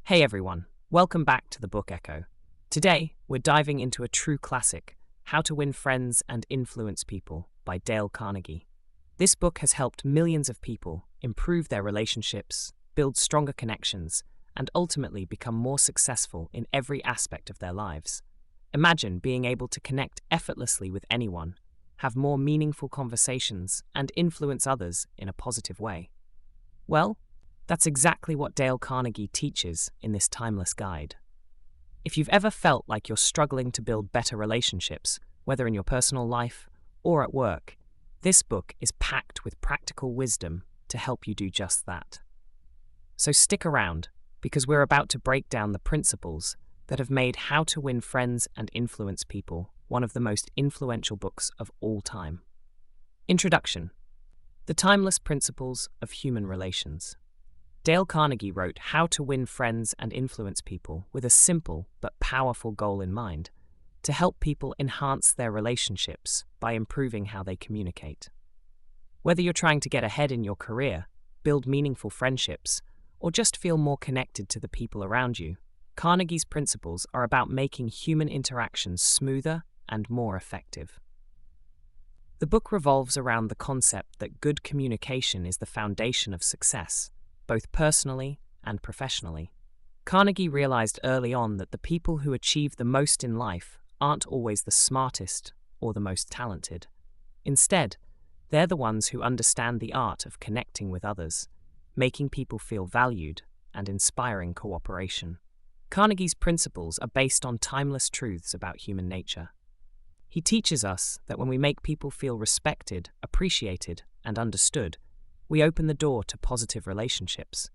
Hey everyone, welcome back to the Book Echo. Today, we're diving into a true classic, How to Win Friends and Influence People by Dale Carnegie. This book has helped millions of people improve their relationships, build stronger connections, and ultimately become more successful in every aspect of their lives. Imagine being able to connect effortlessly with anyone, have more meaningful conversations, and influence others in a positive way. Well, that's exactly what Dale Carnegie teaches in this timeless guide. If you've ever felt like you're struggling to build better relationships, whether in your personal life or at work, this book is packed with practical wisdom to help you do just that. So stick around, because we're about to break down the principles that have made How to Win Friends and Influence People one of the most influential books of all time. Introduction: The Timeless Principles of Human Relations. Dale Carnegie wrote How to Win Friends and Influence People with a simple but powerful goal in mind: to help people enhance their relationships by improving how they communicate. Whether you're trying to get ahead in your career, build meaningful friendships, or just feel more connected to the people around you, Carnegie's principles are about making human interactions smoother and more effective. The book revolves around the concept that good communication is the foundation of success, both personally and professionally. Carnegie realized early on that the people who achieve the most in life aren't always the smartest or the most talented. Instead, they're the ones who understand the art of connecting with others, making people feel valued, and inspiring cooperation. Carnegie's principles are based on timeless truths about human nature. He teaches us that when we make people feel respected, appreciated, and understood, we open the door to positive relationships.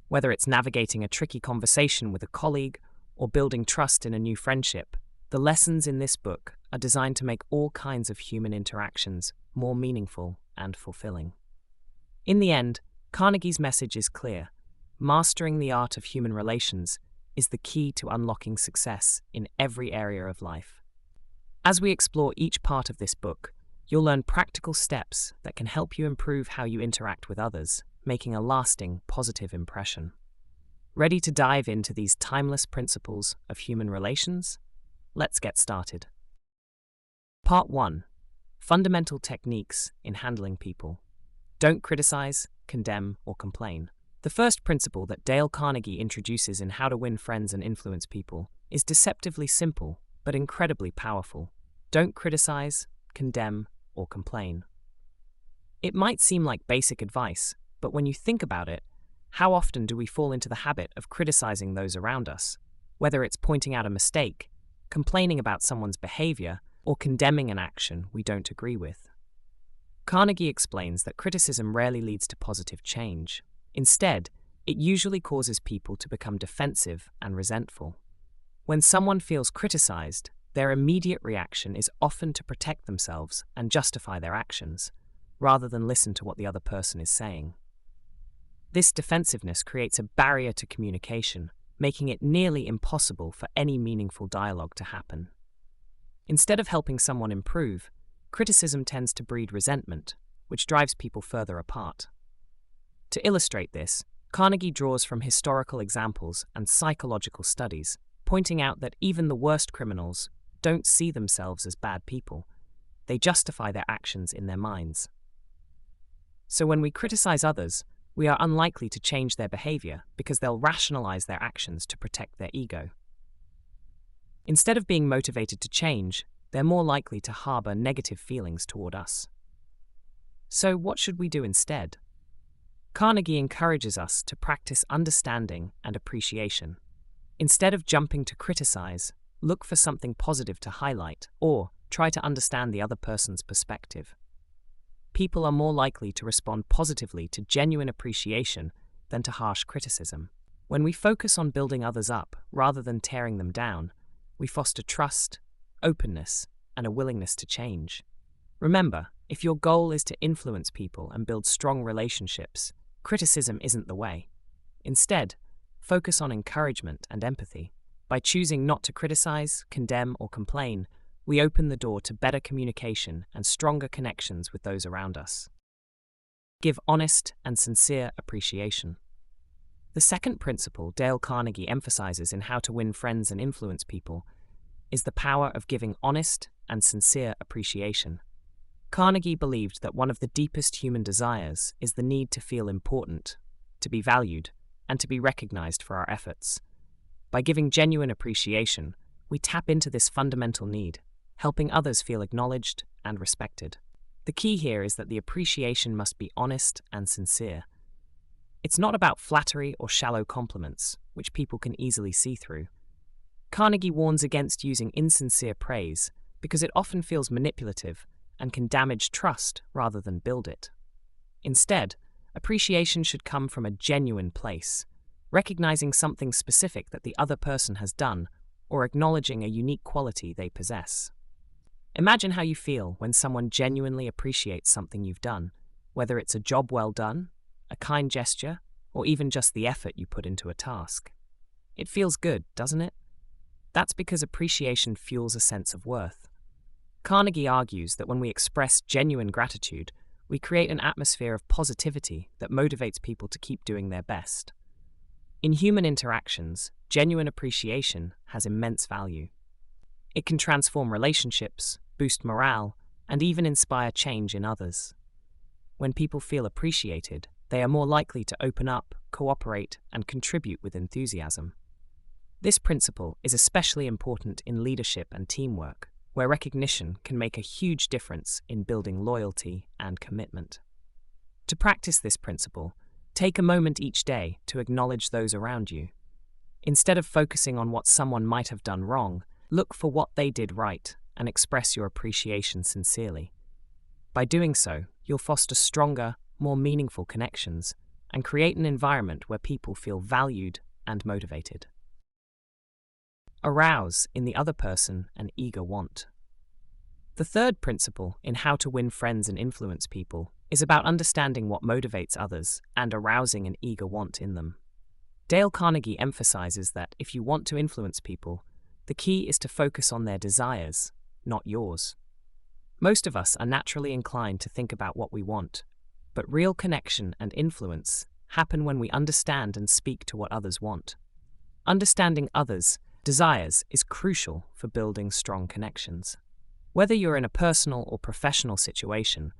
Whether it's navigating a tricky conversation with a colleague or building trust in a new friendship, the lessons in this book are designed to make all kinds of human interactions more meaningful and fulfilling. In the end, Carnegie's message is clear: mastering the art of human relations is the key to unlocking success in every area of life. As we explore each part of this book, you'll learn practical steps that can help you improve how you interact with others, making a lasting, positive impression. Ready to dive into these timeless principles of human relations? Let's get started. Part 1. Fundamental Techniques in Handling People. Don't criticize, condemn, or complain. The first principle that Dale Carnegie introduces in How to Win Friends and Influence People is deceptively simple, but incredibly powerful. Don't criticize, condemn, or complain. It might seem like basic advice, but when you think about it, how often do we fall into the habit of criticizing those around us? Whether it's pointing out a mistake, complaining about someone's behavior, or condemning an action we don't agree with. Carnegie explains that criticism rarely leads to positive change. Instead, it usually causes people to become defensive and resentful. When someone feels criticized, their immediate reaction is often to protect themselves and justify their actions, rather than listen to what the other person is saying. This defensiveness creates a barrier to communication, making it nearly impossible for any meaningful dialogue to happen. Instead of helping someone improve, criticism tends to breed resentment, which drives people further apart. To illustrate this, Carnegie draws from historical examples and psychological studies, pointing out that even the worst criminals don't see themselves as bad people. They justify their actions in their minds. So when we criticize others, we are unlikely to change their behavior because they'll rationalize their actions to protect their ego. Instead of being motivated to change, they're more likely to harbor negative feelings toward us. So what should we do instead? Carnegie encourages us to practice understanding and appreciation. Instead of jumping to criticize, look for something positive to highlight, or try to understand the other person's perspective. People are more likely to respond positively to genuine appreciation than to harsh criticism. When we focus on building others up rather than tearing them down, we foster trust, openness, and a willingness to change. Remember, if your goal is to influence people and build strong relationships, criticism isn't the way. Instead, focus on encouragement and empathy. By choosing not to criticize, condemn, or complain, we open the door to better communication and stronger connections with those around us. Give honest and sincere appreciation. The second principle Dale Carnegie emphasizes in How to Win Friends and Influence People is the power of giving honest and sincere appreciation. Carnegie believed that one of the deepest human desires is the need to feel important, to be valued, and to be recognized for our efforts. By giving genuine appreciation, we tap into this fundamental need, helping others feel acknowledged and respected. The key here is that the appreciation must be honest and sincere. It's not about flattery or shallow compliments, which people can easily see through. Carnegie warns against using insincere praise because it often feels manipulative and can damage trust rather than build it. Instead, appreciation should come from a genuine place, recognizing something specific that the other person has done or acknowledging a unique quality they possess. Imagine how you feel when someone genuinely appreciates something you've done, whether it's a job well done, a kind gesture, or even just the effort you put into a task. It feels good, doesn't it? That's because appreciation fuels a sense of worth. Carnegie argues that when we express genuine gratitude, we create an atmosphere of positivity that motivates people to keep doing their best. In human interactions, genuine appreciation has immense value. It can transform relationships, boost morale, and even inspire change in others. When people feel appreciated, they are more likely to open up, cooperate, and contribute with enthusiasm. This principle is especially important in leadership and teamwork, where recognition can make a huge difference in building loyalty and commitment. To practice this principle, take a moment each day to acknowledge those around you. Instead of focusing on what someone might have done wrong, look for what they did right and express your appreciation sincerely. By doing so, you'll foster stronger, more meaningful connections and create an environment where people feel valued and motivated. Arouse in the other person an eager want. The third principle in How to Win Friends and Influence People is about understanding what motivates others and arousing an eager want in them. Dale Carnegie emphasizes that if you want to influence people, the key is to focus on their desires, not yours. Most of us are naturally inclined to think about what we want, but real connection and influence happen when we understand and speak to what others want. Understanding others' desires is crucial for building strong connections. Whether you're in a personal or professional situation,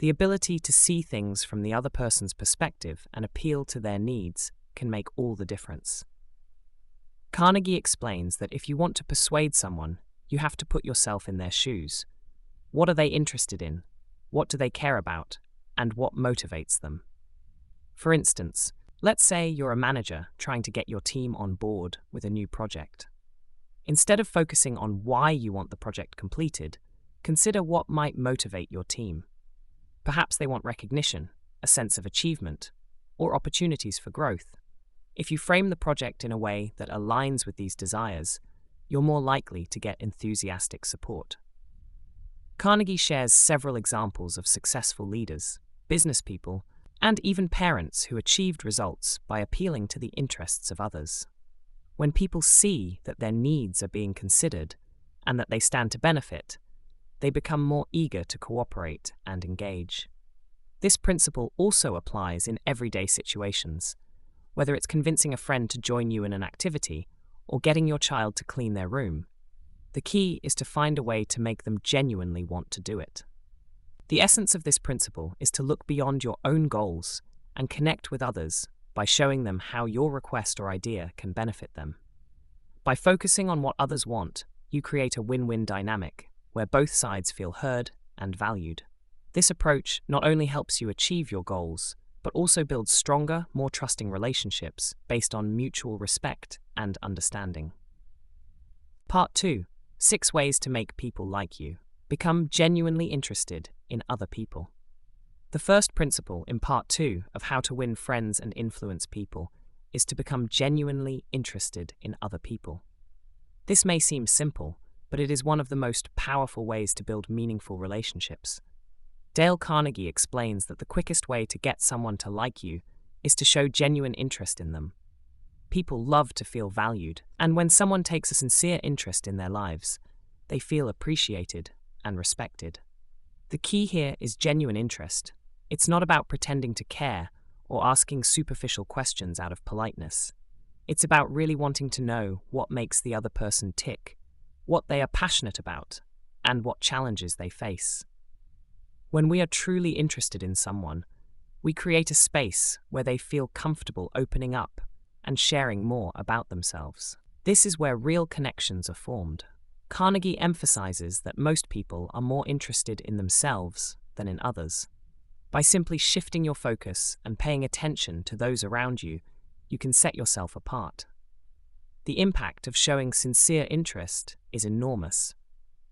the ability to see things from the other person's perspective and appeal to their needs can make all the difference. Carnegie explains that if you want to persuade someone, you have to put yourself in their shoes. What are they interested in? What do they care about? And what motivates them? For instance, let's say you're a manager trying to get your team on board with a new project. Instead of focusing on why you want the project completed, consider what might motivate your team. Perhaps they want recognition, a sense of achievement, or opportunities for growth. If you frame the project in a way that aligns with these desires, you're more likely to get enthusiastic support. Carnegie shares several examples of successful leaders, business people, and even parents who achieved results by appealing to the interests of others. When people see that their needs are being considered and that they stand to benefit, they become more eager to cooperate and engage. This principle also applies in everyday situations, whether it's convincing a friend to join you in an activity or getting your child to clean their room. The key is to find a way to make them genuinely want to do it. The essence of this principle is to look beyond your own goals and connect with others by showing them how your request or idea can benefit them. By focusing on what others want, you create a win-win dynamic where both sides feel heard and valued. This approach not only helps you achieve your goals, but also builds stronger, more trusting relationships based on mutual respect and understanding. Part 2. 6 ways to make people like you. Become genuinely interested in other people. The first principle in Part 2 of How to Win Friends and Influence People is to become genuinely interested in other people. This may seem simple, but it is one of the most powerful ways to build meaningful relationships. Dale Carnegie explains that the quickest way to get someone to like you is to show genuine interest in them. People love to feel valued, and when someone takes a sincere interest in their lives, they feel appreciated and respected. The key here is genuine interest. It's not about pretending to care or asking superficial questions out of politeness. It's about really wanting to know what makes the other person tick, what they are passionate about, and what challenges they face. When we are truly interested in someone, we create a space where they feel comfortable opening up and sharing more about themselves. This is where real connections are formed. Carnegie emphasizes that most people are more interested in themselves than in others. By simply shifting your focus and paying attention to those around you, you can set yourself apart. The impact of showing sincere interest is enormous.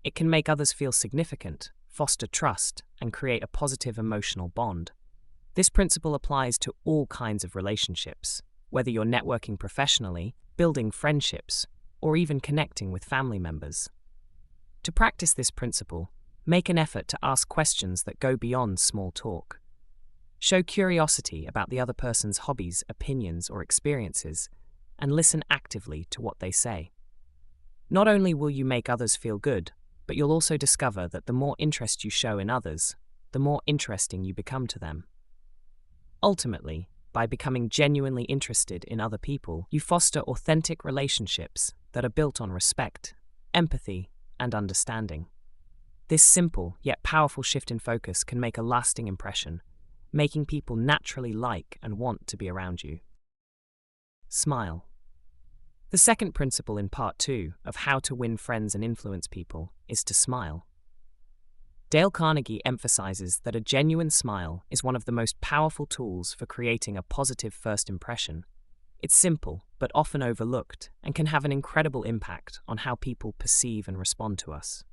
It can make others feel significant, foster trust, and create a positive emotional bond. This principle applies to all kinds of relationships, whether you're networking professionally, building friendships, or even connecting with family members. To practice this principle, make an effort to ask questions that go beyond small talk. Show curiosity about the other person's hobbies, opinions, or experiences, and listen actively to what they say. Not only will you make others feel good, but you'll also discover that the more interest you show in others, the more interesting you become to them. Ultimately, by becoming genuinely interested in other people, you foster authentic relationships that are built on respect, empathy, and understanding. This simple yet powerful shift in focus can make a lasting impression, making people naturally like and want to be around you. Smile. The second principle in part 2 of How to Win Friends and Influence People is to smile. Dale Carnegie emphasizes that a genuine smile is one of the most powerful tools for creating a positive first impression. It's simple, but often overlooked, and can have an incredible impact on how people perceive and respond to us.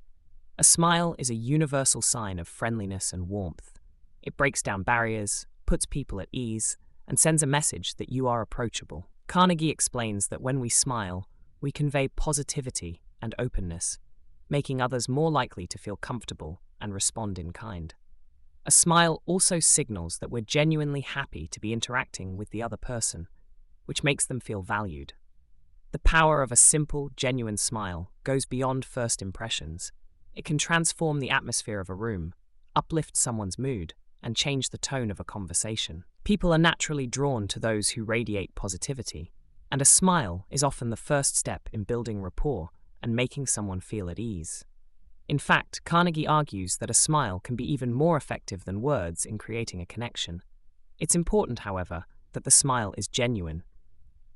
A smile is a universal sign of friendliness and warmth. It breaks down barriers, puts people at ease, and sends a message that you are approachable. Carnegie explains that when we smile, we convey positivity and openness, making others more likely to feel comfortable and respond in kind. A smile also signals that we're genuinely happy to be interacting with the other person, which makes them feel valued. The power of a simple, genuine smile goes beyond first impressions. It can transform the atmosphere of a room, uplift someone's mood, and change the tone of a conversation. People are naturally drawn to those who radiate positivity, and a smile is often the first step in building rapport and making someone feel at ease. In fact, Carnegie argues that a smile can be even more effective than words in creating a connection. It's important, however, that the smile is genuine.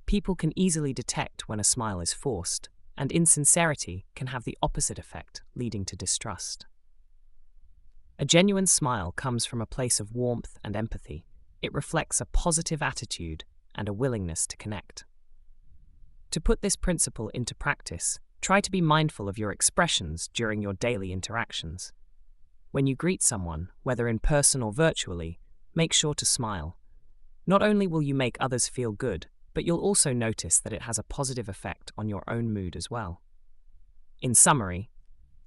People can easily detect when a smile is forced, and insincerity can have the opposite effect, leading to distrust. A genuine smile comes from a place of warmth and empathy. It reflects a positive attitude and a willingness to connect. To put this principle into practice, try to be mindful of your expressions during your daily interactions. When you greet someone, whether in person or virtually, make sure to smile. Not only will you make others feel good, but you'll also notice that it has a positive effect on your own mood as well. In summary,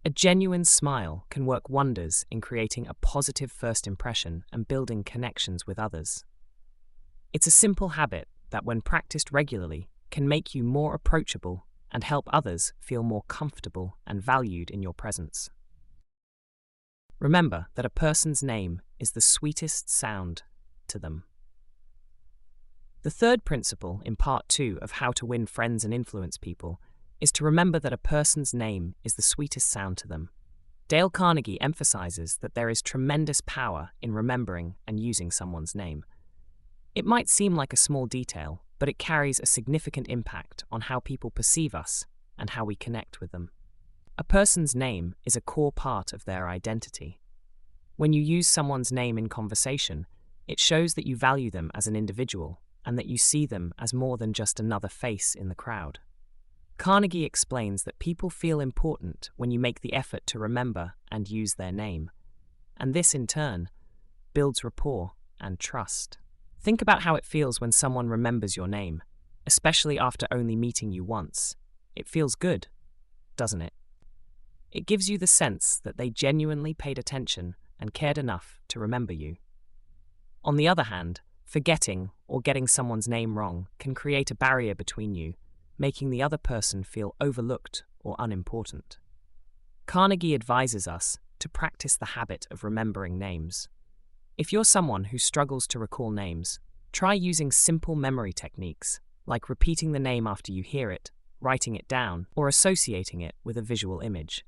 a genuine smile can work wonders in creating a positive first impression and building connections with others. It's a simple habit that, when practiced regularly, can make you more approachable and help others feel more comfortable and valued in your presence. Remember that a person's name is the sweetest sound to them. The third principle in part 2 of How to Win Friends and Influence People is to remember that a person's name is the sweetest sound to them. Dale Carnegie emphasizes that there is tremendous power in remembering and using someone's name. It might seem like a small detail, but it carries a significant impact on how people perceive us and how we connect with them. A person's name is a core part of their identity. When you use someone's name in conversation, it shows that you value them as an individual and that you see them as more than just another face in the crowd. Carnegie explains that people feel important when you make the effort to remember and use their name, and this in turn builds rapport and trust. Think about how it feels when someone remembers your name, especially after only meeting you once. It feels good, doesn't it? It gives you the sense that they genuinely paid attention and cared enough to remember you. On the other hand, forgetting or getting someone's name wrong can create a barrier between you, making the other person feel overlooked or unimportant. Carnegie advises us to practice the habit of remembering names. If you're someone who struggles to recall names, Try using simple memory techniques, like repeating the name after you hear it, writing it down, or associating it with a visual image.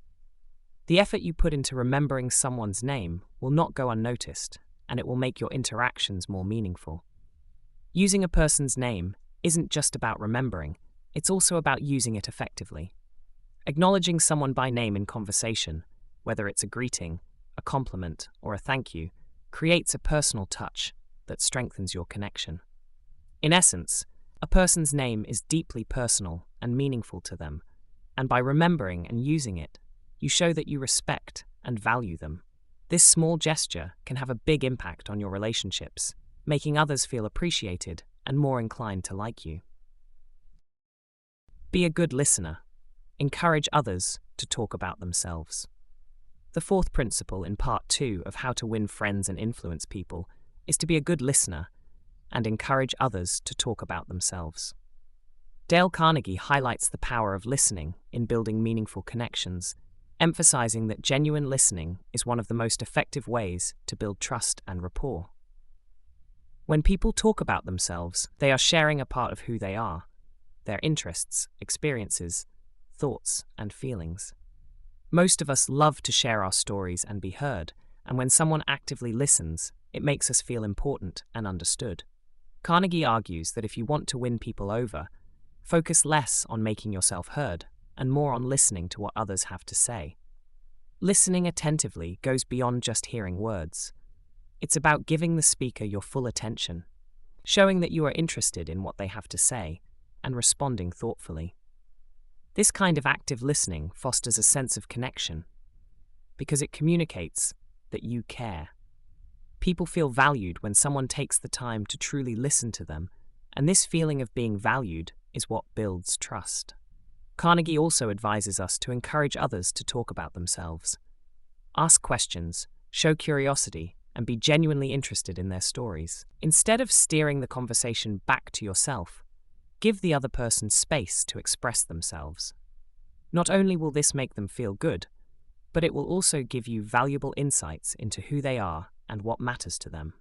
The effort you put into remembering someone's name will not go unnoticed, and it will make your interactions more meaningful. Using a person's name isn't just about remembering, it's also about using it effectively. Acknowledging someone by name in conversation, whether it's a greeting, a compliment, or a thank you, creates a personal touch that strengthens your connection. In essence, a person's name is deeply personal and meaningful to them, and by remembering and using it, you show that you respect and value them. This small gesture can have a big impact on your relationships, making others feel appreciated and more inclined to like you. Be a good listener. Encourage others to talk about themselves. The fourth principle in part 2 of How to Win Friends and Influence People is to be a good listener and encourage others to talk about themselves. Dale Carnegie highlights the power of listening in building meaningful connections, emphasizing that genuine listening is one of the most effective ways to build trust and rapport. When people talk about themselves, they are sharing a part of who they are, their interests, experiences, thoughts, and feelings. Most of us love to share our stories and be heard, and when someone actively listens, it makes us feel important and understood. Carnegie argues that if you want to win people over, focus less on making yourself heard and more on listening to what others have to say. Listening attentively goes beyond just hearing words. It's about giving the speaker your full attention, showing that you are interested in what they have to say, and responding thoughtfully. This kind of active listening fosters a sense of connection because it communicates that you care. People feel valued when someone takes the time to truly listen to them, and this feeling of being valued is what builds trust. Carnegie also advises us to encourage others to talk about themselves. Ask questions, show curiosity, and be genuinely interested in their stories. Instead of steering the conversation back to yourself, give the other person space to express themselves. Not only will this make them feel good, but it will also give you valuable insights into who they are and what matters to them.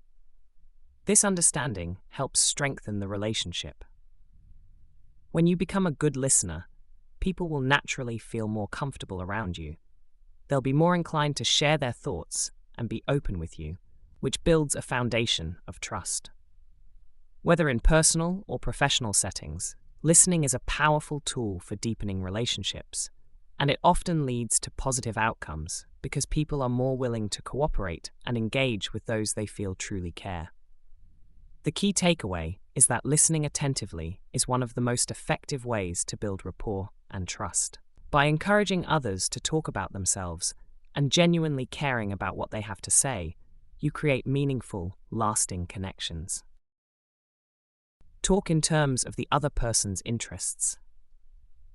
This understanding helps strengthen the relationship. When you become a good listener, people will naturally feel more comfortable around you. They'll be more inclined to share their thoughts and be open with you, which builds a foundation of trust. Whether in personal or professional settings, listening is a powerful tool for deepening relationships, and it often leads to positive outcomes because people are more willing to cooperate and engage with those they feel truly care. The key takeaway is that listening attentively is one of the most effective ways to build rapport and trust. By encouraging others to talk about themselves and genuinely caring about what they have to say, you create meaningful, lasting connections. Talk in terms of the other person's interests.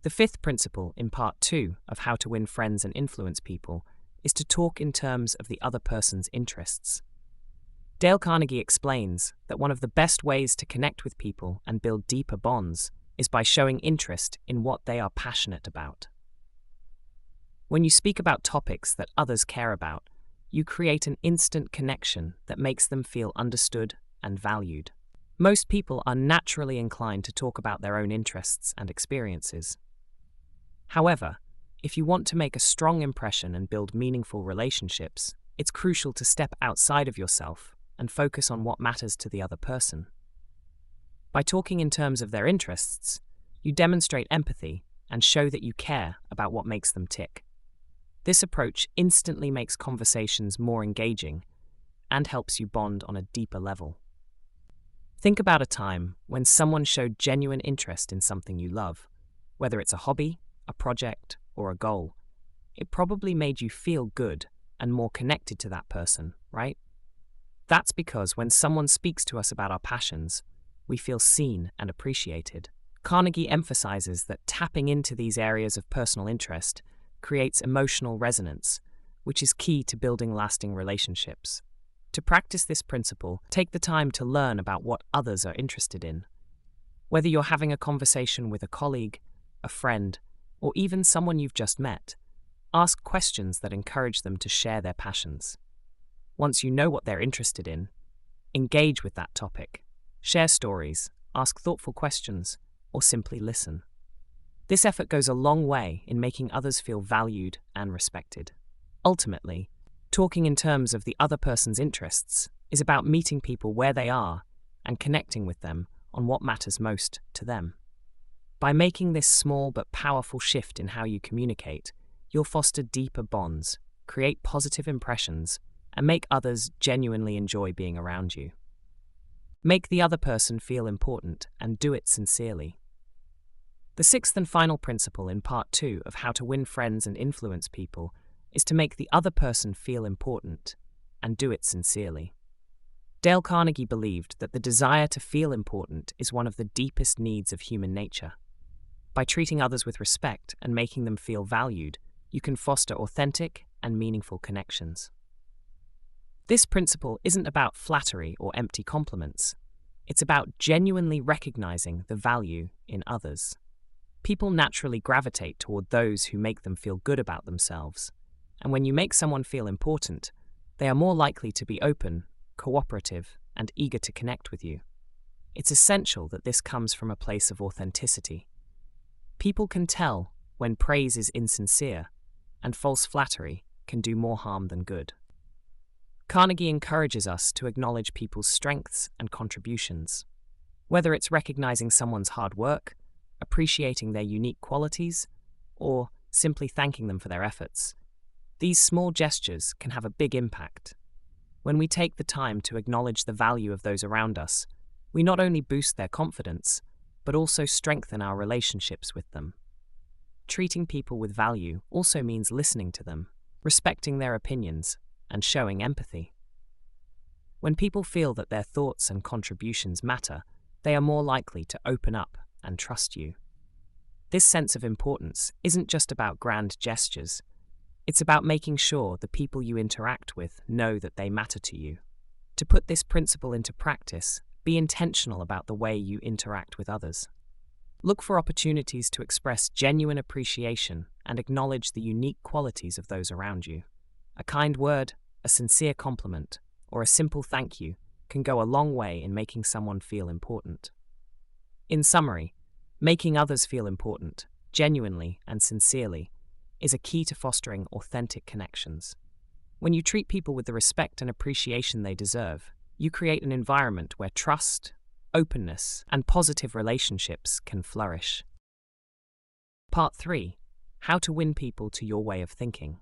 The fifth principle in part 2 of How to Win Friends and Influence People is to talk in terms of the other person's interests. Dale Carnegie explains that one of the best ways to connect with people and build deeper bonds is by showing interest in what they are passionate about. When you speak about topics that others care about, you create an instant connection that makes them feel understood and valued. Most people are naturally inclined to talk about their own interests and experiences. However, if you want to make a strong impression and build meaningful relationships, it's crucial to step outside of yourself and focus on what matters to the other person. By talking in terms of their interests, you demonstrate empathy and show that you care about what makes them tick. This approach instantly makes conversations more engaging and helps you bond on a deeper level. Think about a time when someone showed genuine interest in something you love, whether it's a hobby, a project, or a goal. It probably made you feel good and more connected to that person, right? That's because when someone speaks to us about our passions, we feel seen and appreciated. Carnegie emphasizes that tapping into these areas of personal interest creates emotional resonance, which is key to building lasting relationships. To practice this principle, take the time to learn about what others are interested in. Whether you're having a conversation with a colleague, a friend, or even someone you've just met, ask questions that encourage them to share their passions. Once you know what they're interested in, engage with that topic. share stories, ask thoughtful questions, or simply listen. This effort goes a long way in making others feel valued and respected. Ultimately, talking in terms of the other person's interests is about meeting people where they are and connecting with them on what matters most to them. By making this small but powerful shift in how you communicate, you'll foster deeper bonds, create positive impressions, and make others genuinely enjoy being around you. Make the other person feel important and do it sincerely. The sixth and final principle in part 2 of How to Win Friends and Influence People is to make the other person feel important and do it sincerely. Dale Carnegie believed that the desire to feel important is one of the deepest needs of human nature. By treating others with respect and making them feel valued, you can foster authentic and meaningful connections. This principle isn't about flattery or empty compliments. It's about genuinely recognizing the value in others. People naturally gravitate toward those who make them feel good about themselves, and when you make someone feel important, they are more likely to be open, cooperative, and eager to connect with you. It's essential that this comes from a place of authenticity. People can tell when praise is insincere, and false flattery can do more harm than good. Carnegie encourages us to acknowledge people's strengths and contributions. Whether it's recognizing someone's hard work, appreciating their unique qualities, or simply thanking them for their efforts, these small gestures can have a big impact. When we take the time to acknowledge the value of those around us, we not only boost their confidence, but also strengthen our relationships with them. Treating people with value also means listening to them, respecting their opinions, and showing empathy. When people feel that their thoughts and contributions matter, they are more likely to open up and trust you. This sense of importance isn't just about grand gestures. It's about making sure the people you interact with know that they matter to you. To put this principle into practice, be intentional about the way you interact with others. Look for opportunities to express genuine appreciation and acknowledge the unique qualities of those around you. A kind word, a sincere compliment, or a simple thank you can go a long way in making someone feel important. In summary, making others feel important, genuinely and sincerely, is a key to fostering authentic connections. When you treat people with the respect and appreciation they deserve, you create an environment where trust, openness, and positive relationships can flourish. Part 3. How to win people to your way of thinking.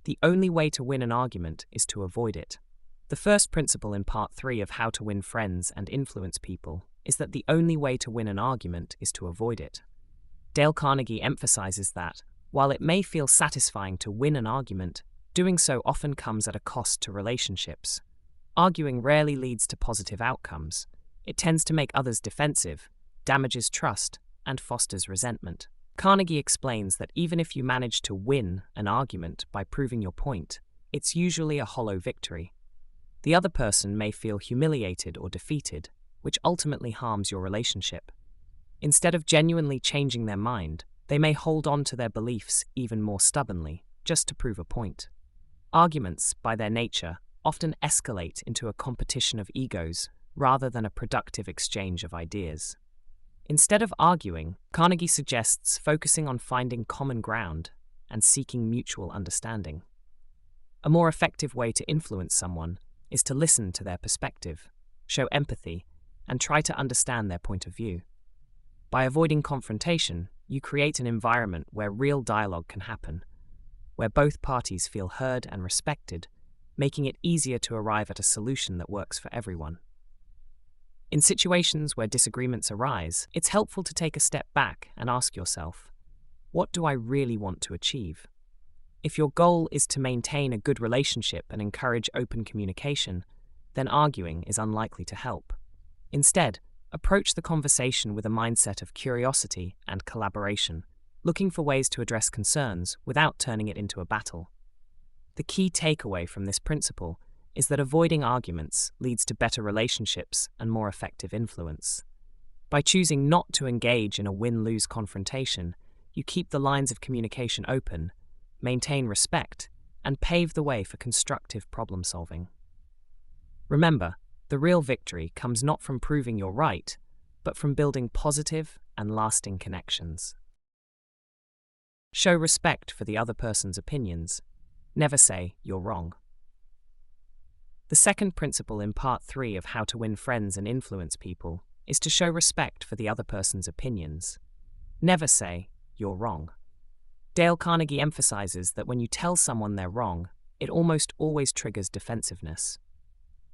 The only way to win an argument is to avoid it. The first principle in Part 3 of How to Win Friends and Influence People is that the only way to win an argument is to avoid it. Dale Carnegie emphasizes that, while it may feel satisfying to win an argument, doing so often comes at a cost to relationships. Arguing rarely leads to positive outcomes. It tends to make others defensive, damages trust, and fosters resentment. Carnegie explains that even if you manage to win an argument by proving your point, it's usually a hollow victory. The other person may feel humiliated or defeated, which ultimately harms your relationship. Instead of genuinely changing their mind, they may hold on to their beliefs even more stubbornly, just to prove a point. Arguments, by their nature, often escalate into a competition of egos rather than a productive exchange of ideas. Instead of arguing, Carnegie suggests focusing on finding common ground and seeking mutual understanding. A more effective way to influence someone is to listen to their perspective, show empathy, and try to understand their point of view. By avoiding confrontation, you create an environment where real dialogue can happen, where both parties feel heard and respected, making it easier to arrive at a solution that works for everyone. In situations where disagreements arise, it's helpful to take a step back and ask yourself, what do I really want to achieve? If your goal is to maintain a good relationship and encourage open communication, then arguing is unlikely to help. Instead, approach the conversation with a mindset of curiosity and collaboration, looking for ways to address concerns without turning it into a battle. The key takeaway from this principle is that avoiding arguments leads to better relationships and more effective influence. By choosing not to engage in a win-lose confrontation, you keep the lines of communication open, maintain respect, and pave the way for constructive problem-solving. Remember, The real victory comes not from proving you're right, but from building positive and lasting connections. Show respect for the other person's opinions. Never say you're wrong. The second principle in Part 3 of How to Win Friends and Influence People is to show respect for the other person's opinions. Never say you're wrong. Dale Carnegie emphasizes that when you tell someone they're wrong, it almost always triggers defensiveness.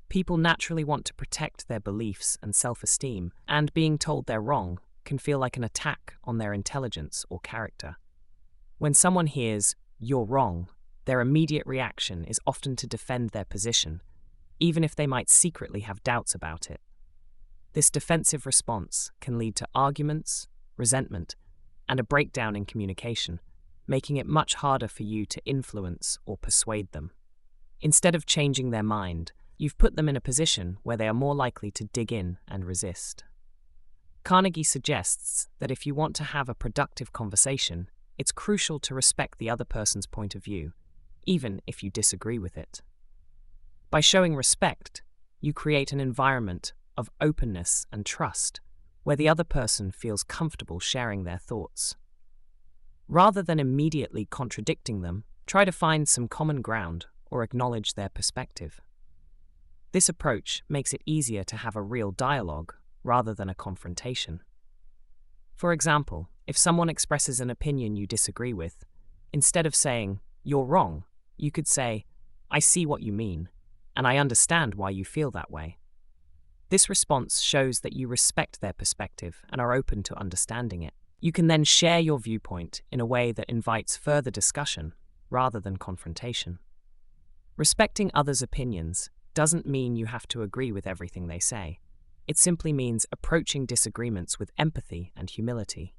People naturally want to protect their beliefs and self-esteem, and being told they're wrong can feel like an attack on their intelligence or character. When someone hears, "you're wrong," their immediate reaction is often to defend their position, even if they might secretly have doubts about it. This defensive response can lead to arguments, resentment, and a breakdown in communication, making it much harder for you to influence or persuade them. Instead of changing their mind, you've put them in a position where they are more likely to dig in and resist. Carnegie suggests that if you want to have a productive conversation, it's crucial to respect the other person's point of view, even if you disagree with it. By showing respect, you create an environment of openness and trust, where the other person feels comfortable sharing their thoughts. Rather than immediately contradicting them, try to find some common ground or acknowledge their perspective. This approach makes it easier to have a real dialogue rather than a confrontation. For example, if someone expresses an opinion you disagree with, instead of saying, "you're wrong," you could say, "I see what you mean, and I understand why you feel that way." This response shows that you respect their perspective and are open to understanding it. You can then share your viewpoint in a way that invites further discussion rather than confrontation. Respecting others' opinions doesn't mean you have to agree with everything they say. It simply means approaching disagreements with empathy and humility.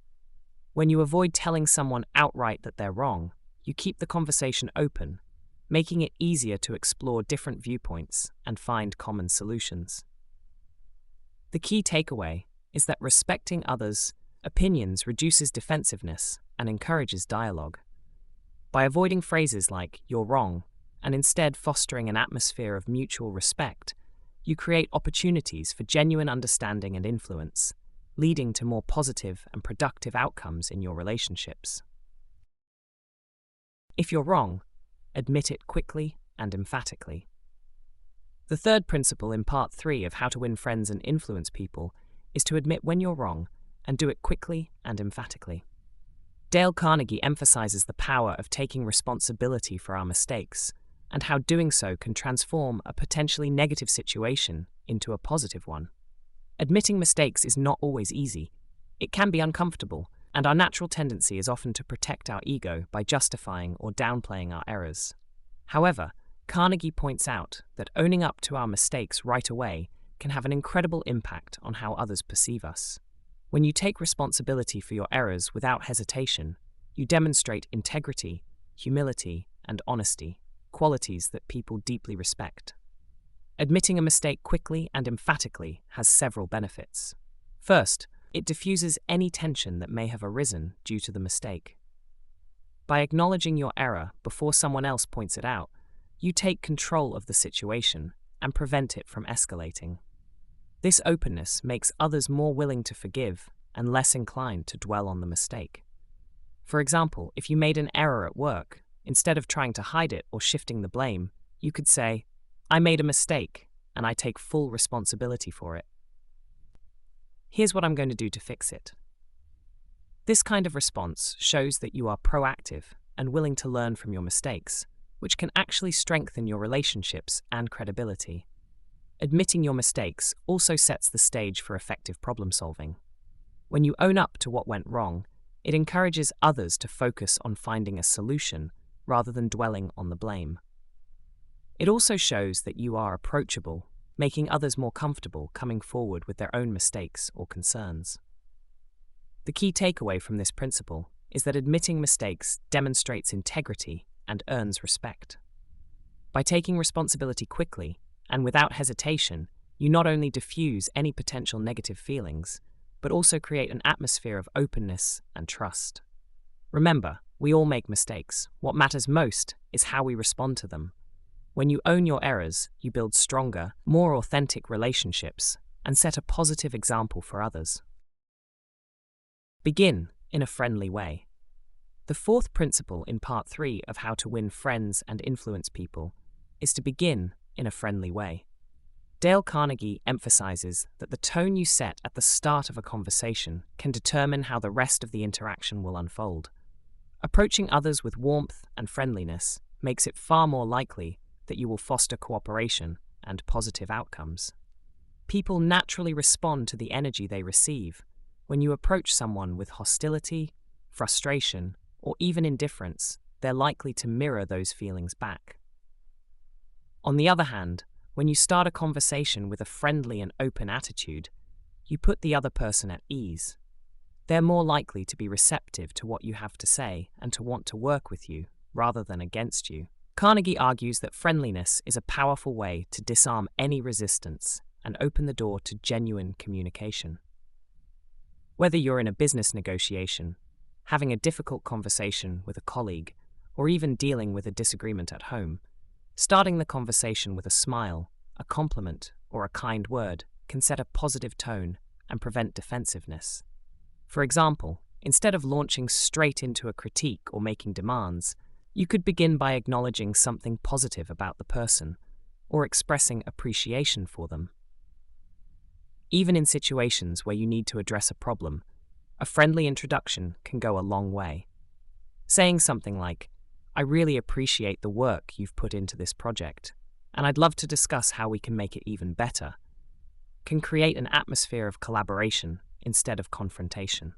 When you avoid telling someone outright that they're wrong, you keep the conversation open, making it easier to explore different viewpoints and find common solutions. The key takeaway is that respecting others' opinions reduces defensiveness and encourages dialogue. By avoiding phrases like "you're wrong" and instead fostering an atmosphere of mutual respect, you create opportunities for genuine understanding and influence, leading to more positive and productive outcomes in your relationships. If you're wrong, admit it quickly and emphatically. The third principle in Part 3 of How to Win Friends and Influence People is to admit when you're wrong and do it quickly and emphatically. Dale Carnegie emphasizes the power of taking responsibility for our mistakes and how doing so can transform a potentially negative situation into a positive one. Admitting mistakes is not always easy. It can be uncomfortable, and our natural tendency is often to protect our ego by justifying or downplaying our errors. However, Carnegie points out that owning up to our mistakes right away can have an incredible impact on how others perceive us. When you take responsibility for your errors without hesitation, you demonstrate integrity, humility, and honesty, qualities that people deeply respect. Admitting a mistake quickly and emphatically has several benefits. First, it diffuses any tension that may have arisen due to the mistake. By acknowledging your error before someone else points it out, you take control of the situation and prevent it from escalating. This openness makes others more willing to forgive and less inclined to dwell on the mistake. For example, if you made an error at work, instead of trying to hide it or shifting the blame, you could say, "I made a mistake, and I take full responsibility for it. Here's what I'm going to do to fix it." This kind of response shows that you are proactive and willing to learn from your mistakes, which can actually strengthen your relationships and credibility. Admitting your mistakes also sets the stage for effective problem solving. When you own up to what went wrong, it encourages others to focus on finding a solution rather than dwelling on the blame. It also shows that you are approachable, making others more comfortable coming forward with their own mistakes or concerns. The key takeaway from this principle is that admitting mistakes demonstrates integrity and earns respect. By taking responsibility quickly and without hesitation, you not only diffuse any potential negative feelings, but also create an atmosphere of openness and trust. Remember, we all make mistakes. What matters most is how we respond to them. When you own your errors, you build stronger, more authentic relationships and set a positive example for others. Begin in a friendly way. The fourth principle in part 3 of How to Win Friends and Influence People is to begin in a friendly way. Dale Carnegie emphasizes that the tone you set at the start of a conversation can determine how the rest of the interaction will unfold. Approaching others with warmth and friendliness makes it far more likely that you will foster cooperation and positive outcomes. People naturally respond to the energy they receive. When you approach someone with hostility, frustration, or even indifference, they're likely to mirror those feelings back. On the other hand, when you start a conversation with a friendly and open attitude, you put the other person at ease. They're more likely to be receptive to what you have to say and to want to work with you rather than against you. Carnegie argues that friendliness is a powerful way to disarm any resistance and open the door to genuine communication. Whether you're in a business negotiation, having a difficult conversation with a colleague, or even dealing with a disagreement at home, starting the conversation with a smile, a compliment, or a kind word can set a positive tone and prevent defensiveness. For example, instead of launching straight into a critique or making demands, you could begin by acknowledging something positive about the person or expressing appreciation for them. Even in situations where you need to address a problem, a friendly introduction can go a long way. Saying something like, "I really appreciate the work you've put into this project, and I'd love to discuss how we can make it even better," can create an atmosphere of collaboration instead of confrontation.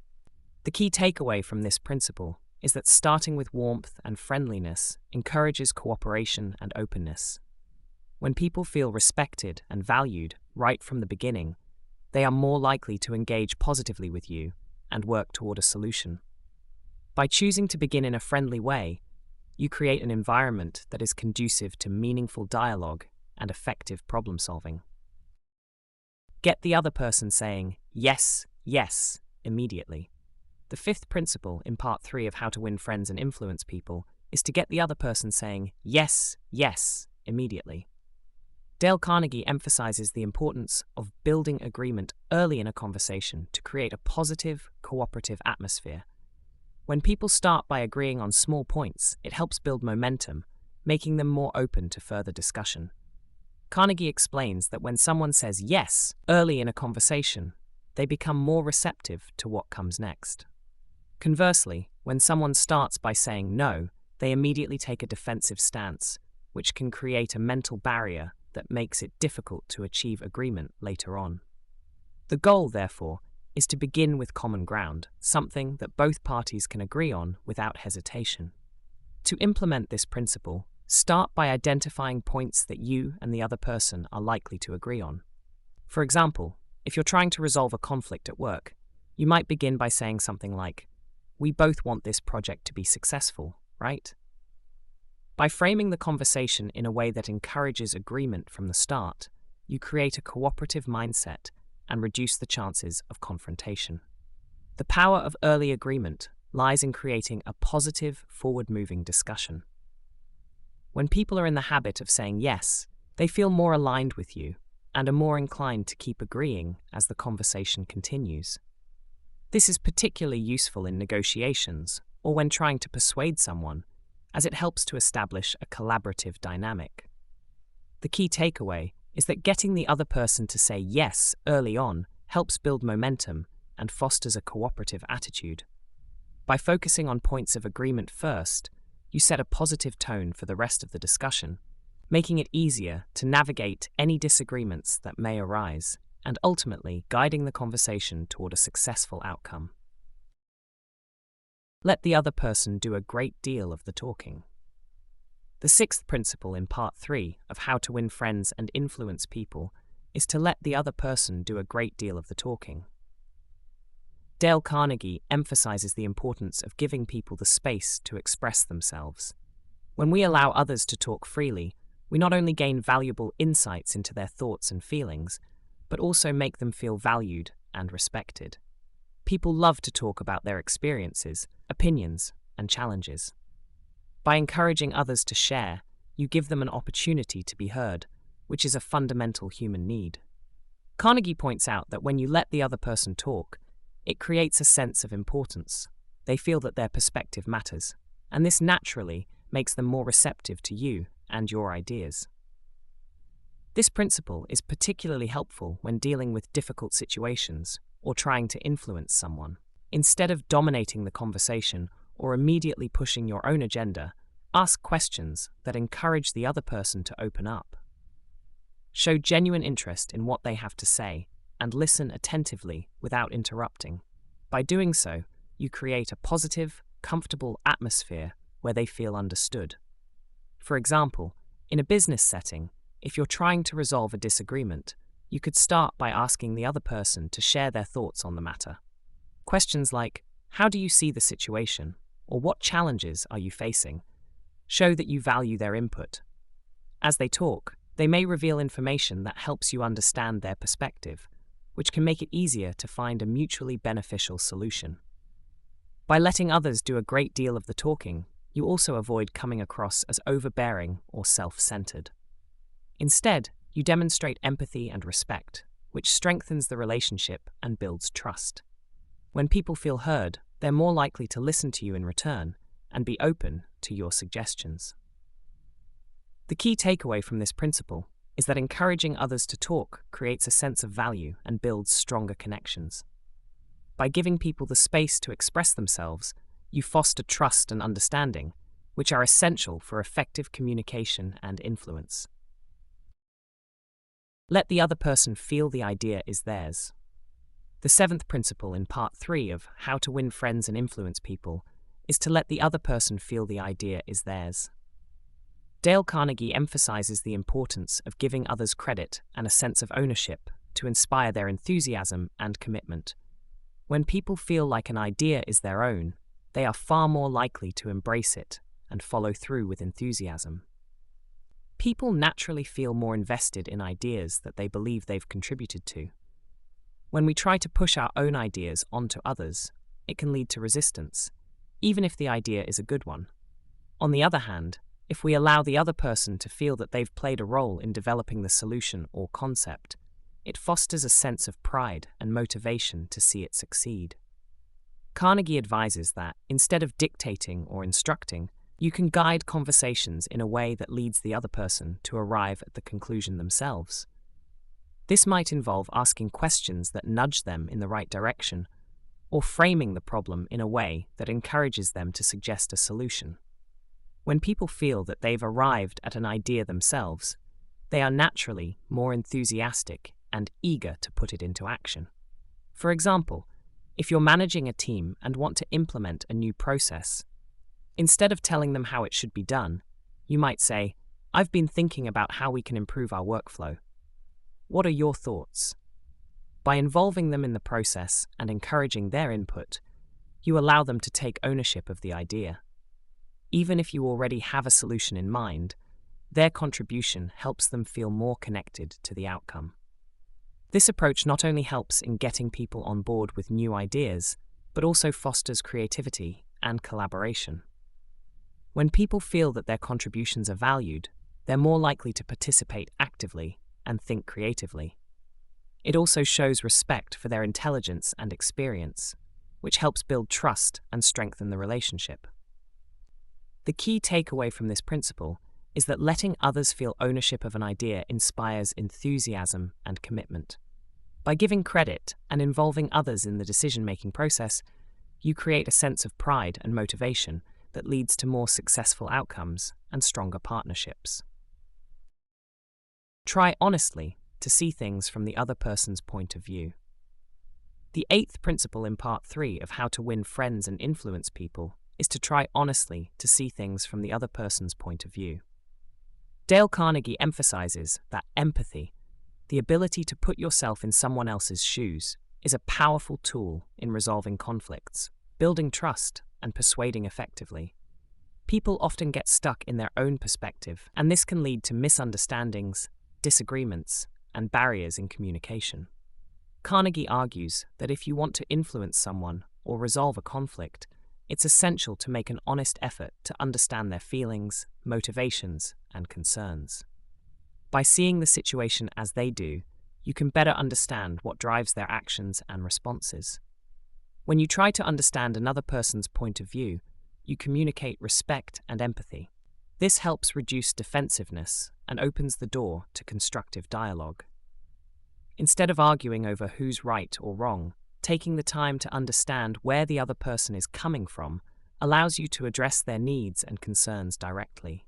The key takeaway from this principle is that starting with warmth and friendliness encourages cooperation and openness. When people feel respected and valued right from the beginning, they are more likely to engage positively with you and work toward a solution. By choosing to begin in a friendly way, you create an environment that is conducive to meaningful dialogue and effective problem solving. Get the other person saying, "Yes, yes," immediately. The fifth principle in part 3 of How to Win Friends and Influence People is to get the other person saying, "Yes, yes," immediately. Dale Carnegie emphasizes the importance of building agreement early in a conversation to create a positive, cooperative atmosphere. When people start by agreeing on small points, it helps build momentum, making them more open to further discussion. Carnegie explains that when someone says yes early in a conversation, they become more receptive to what comes next. Conversely, when someone starts by saying no, they immediately take a defensive stance, which can create a mental barrier that makes it difficult to achieve agreement later on. The goal, therefore, is to begin with common ground, something that both parties can agree on without hesitation. To implement this principle, start by identifying points that you and the other person are likely to agree on. For example, if you're trying to resolve a conflict at work, you might begin by saying something like, "We both want this project to be successful, right?" By framing the conversation in a way that encourages agreement from the start, you create a cooperative mindset and reduce the chances of confrontation. The power of early agreement lies in creating a positive, forward-moving discussion. When people are in the habit of saying yes, they feel more aligned with you and are more inclined to keep agreeing as the conversation continues. This is particularly useful in negotiations or when trying to persuade someone, as it helps to establish a collaborative dynamic. The key takeaway is that getting the other person to say yes early on helps build momentum and fosters a cooperative attitude. By focusing on points of agreement first, you set a positive tone for the rest of the discussion, making it easier to navigate any disagreements that may arise and ultimately guiding the conversation toward a successful outcome. Let the other person do a great deal of the talking. The sixth principle in part 3 of How to Win Friends and Influence People is to let the other person do a great deal of the talking. Dale Carnegie emphasizes the importance of giving people the space to express themselves. When we allow others to talk freely, we not only gain valuable insights into their thoughts and feelings, but also make them feel valued and respected. People love to talk about their experiences, opinions, and challenges. By encouraging others to share, you give them an opportunity to be heard, which is a fundamental human need. Carnegie points out that when you let the other person talk, it creates a sense of importance. They feel that their perspective matters, and this naturally makes them more receptive to you and your ideas. This principle is particularly helpful when dealing with difficult situations or trying to influence someone. Instead of dominating the conversation or immediately pushing your own agenda, ask questions that encourage the other person to open up. Show genuine interest in what they have to say and listen attentively without interrupting. By doing so, you create a positive, comfortable atmosphere where they feel understood. For example, in a business setting, if you're trying to resolve a disagreement, you could start by asking the other person to share their thoughts on the matter. Questions like, "How do you see the situation?" or "What challenges are you facing?" show that you value their input. As they talk, they may reveal information that helps you understand their perspective, which can make it easier to find a mutually beneficial solution. By letting others do a great deal of the talking, you also avoid coming across as overbearing or self-centered. Instead, you demonstrate empathy and respect, which strengthens the relationship and builds trust. When people feel heard, they're more likely to listen to you in return and be open to your suggestions. The key takeaway from this principle is that encouraging others to talk creates a sense of value and builds stronger connections. By giving people the space to express themselves, you foster trust and understanding, which are essential for effective communication and influence. Let the other person feel the idea is theirs. The seventh principle in part 3 of How to Win Friends and Influence People is to let the other person feel the idea is theirs. Dale Carnegie emphasizes the importance of giving others credit and a sense of ownership to inspire their enthusiasm and commitment. When people feel like an idea is their own, they are far more likely to embrace it and follow through with enthusiasm. People naturally feel more invested in ideas that they believe they've contributed to. When we try to push our own ideas onto others, it can lead to resistance, even if the idea is a good one. On the other hand, if we allow the other person to feel that they've played a role in developing the solution or concept, it fosters a sense of pride and motivation to see it succeed. Carnegie advises that, instead of dictating or instructing, you can guide conversations in a way that leads the other person to arrive at the conclusion themselves. This might involve asking questions that nudge them in the right direction, or framing the problem in a way that encourages them to suggest a solution. When people feel that they've arrived at an idea themselves, they are naturally more enthusiastic and eager to put it into action. For example, if you're managing a team and want to implement a new process, instead of telling them how it should be done, you might say, "I've been thinking about how we can improve our workflow. What are your thoughts?" By involving them in the process and encouraging their input, you allow them to take ownership of the idea. Even if you already have a solution in mind, their contribution helps them feel more connected to the outcome. This approach not only helps in getting people on board with new ideas, but also fosters creativity and collaboration. When people feel that their contributions are valued, they're more likely to participate actively and think creatively. It also shows respect for their intelligence and experience, which helps build trust and strengthen the relationship. The key takeaway from this principle is that letting others feel ownership of an idea inspires enthusiasm and commitment. By giving credit and involving others in the decision-making process, you create a sense of pride and motivation that leads to more successful outcomes and stronger partnerships. Try honestly to see things from the other person's point of view. The eighth principle in part 3 of How to Win Friends and Influence People is to try honestly to see things from the other person's point of view. Dale Carnegie emphasizes that empathy, the ability to put yourself in someone else's shoes, is a powerful tool in resolving conflicts, building trust, and persuading effectively. People often get stuck in their own perspective, and this can lead to misunderstandings, disagreements, and barriers in communication. Carnegie argues that if you want to influence someone or resolve a conflict, it's essential to make an honest effort to understand their feelings, motivations, and concerns. By seeing the situation as they do, you can better understand what drives their actions and responses. When you try to understand another person's point of view, you communicate respect and empathy. This helps reduce defensiveness and opens the door to constructive dialogue. Instead of arguing over who's right or wrong, taking the time to understand where the other person is coming from allows you to address their needs and concerns directly.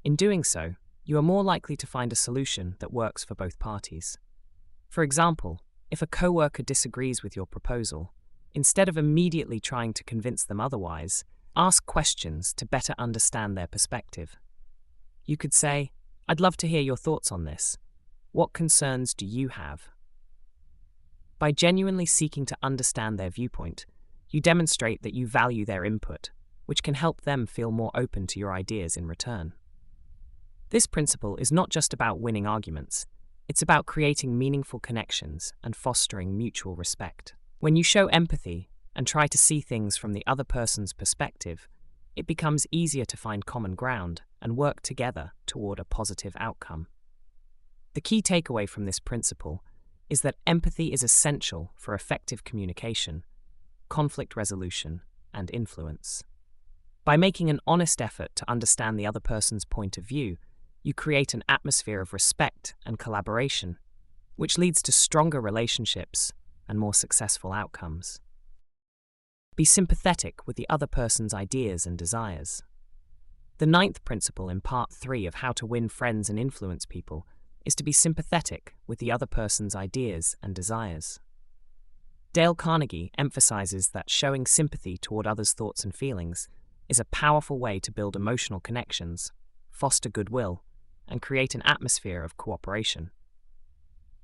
In doing so, you are more likely to find a solution that works for both parties. For example, if a coworker disagrees with your proposal, instead of immediately trying to convince them otherwise, ask questions to better understand their perspective. You could say, "I'd love to hear your thoughts on this. What concerns do you have?" By genuinely seeking to understand their viewpoint, you demonstrate that you value their input, which can help them feel more open to your ideas in return. This principle is not just about winning arguments, it's about creating meaningful connections and fostering mutual respect. When you show empathy and try to see things from the other person's perspective, it becomes easier to find common ground and work together toward a positive outcome. The key takeaway from this principle is that empathy is essential for effective communication, conflict resolution, and influence. By making an honest effort to understand the other person's point of view, you create an atmosphere of respect and collaboration, which leads to stronger relationships and more successful outcomes. Be sympathetic with the other person's ideas and desires. The 9th principle in Part 3 of How to Win Friends and Influence People is to be sympathetic with the other person's ideas and desires. Dale Carnegie emphasizes that showing sympathy toward others' thoughts and feelings is a powerful way to build emotional connections, foster goodwill, and create an atmosphere of cooperation.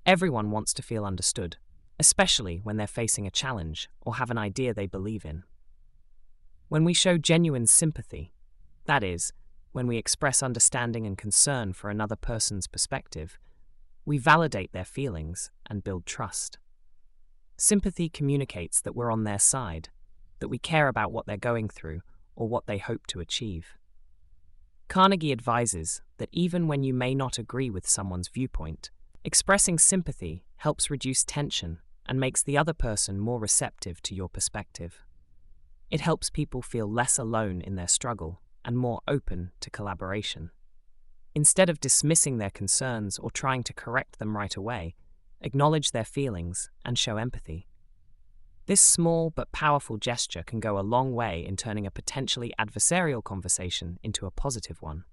Everyone wants to feel understood, especially when they're facing a challenge or have an idea they believe in. When we show genuine sympathy, that is, when we express understanding and concern for another person's perspective, we validate their feelings and build trust. Sympathy communicates that we're on their side, that we care about what they're going through or what they hope to achieve. Carnegie advises that even when you may not agree with someone's viewpoint, expressing sympathy helps reduce tension and makes the other person more receptive to your perspective. It helps people feel less alone in their struggle and more open to collaboration. Instead of dismissing their concerns or trying to correct them right away, acknowledge their feelings and show empathy. This small but powerful gesture can go a long way in turning a potentially adversarial conversation into a positive one.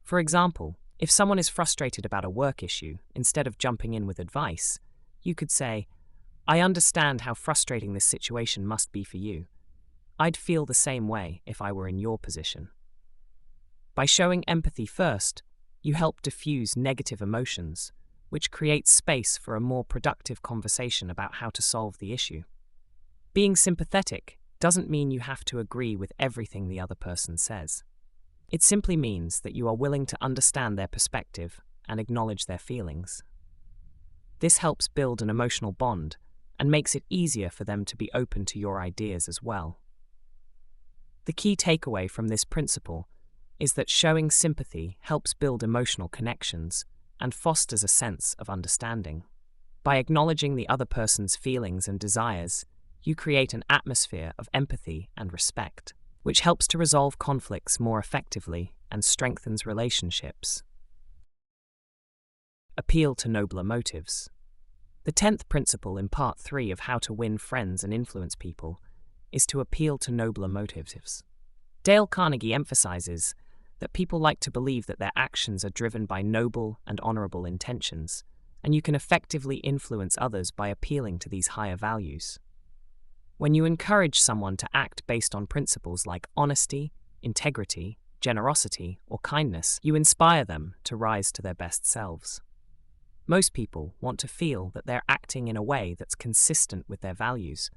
For example, if someone is frustrated about a work issue, instead of jumping in with advice, you could say, "I understand how frustrating this situation must be for you. I'd feel the same way if I were in your position." By showing empathy first, you help diffuse negative emotions, which creates space for a more productive conversation about how to solve the issue. Being sympathetic doesn't mean you have to agree with everything the other person says. It simply means that you are willing to understand their perspective and acknowledge their feelings. This helps build an emotional bond and makes it easier for them to be open to your ideas as well. The key takeaway from this principle is that showing sympathy helps build emotional connections and fosters a sense of understanding. By acknowledging the other person's feelings and desires, you create an atmosphere of empathy and respect, which helps to resolve conflicts more effectively and strengthens relationships. Appeal to nobler motives. The 10th principle in Part 3 of How to Win Friends and Influence People is to appeal to nobler motives. Dale Carnegie emphasizes that people like to believe that their actions are driven by noble and honorable intentions, and you can effectively influence others by appealing to these higher values. When you encourage someone to act based on principles like honesty, integrity, generosity, or kindness, you inspire them to rise to their best selves. Most people want to feel that they're acting in a way that's consistent with their values,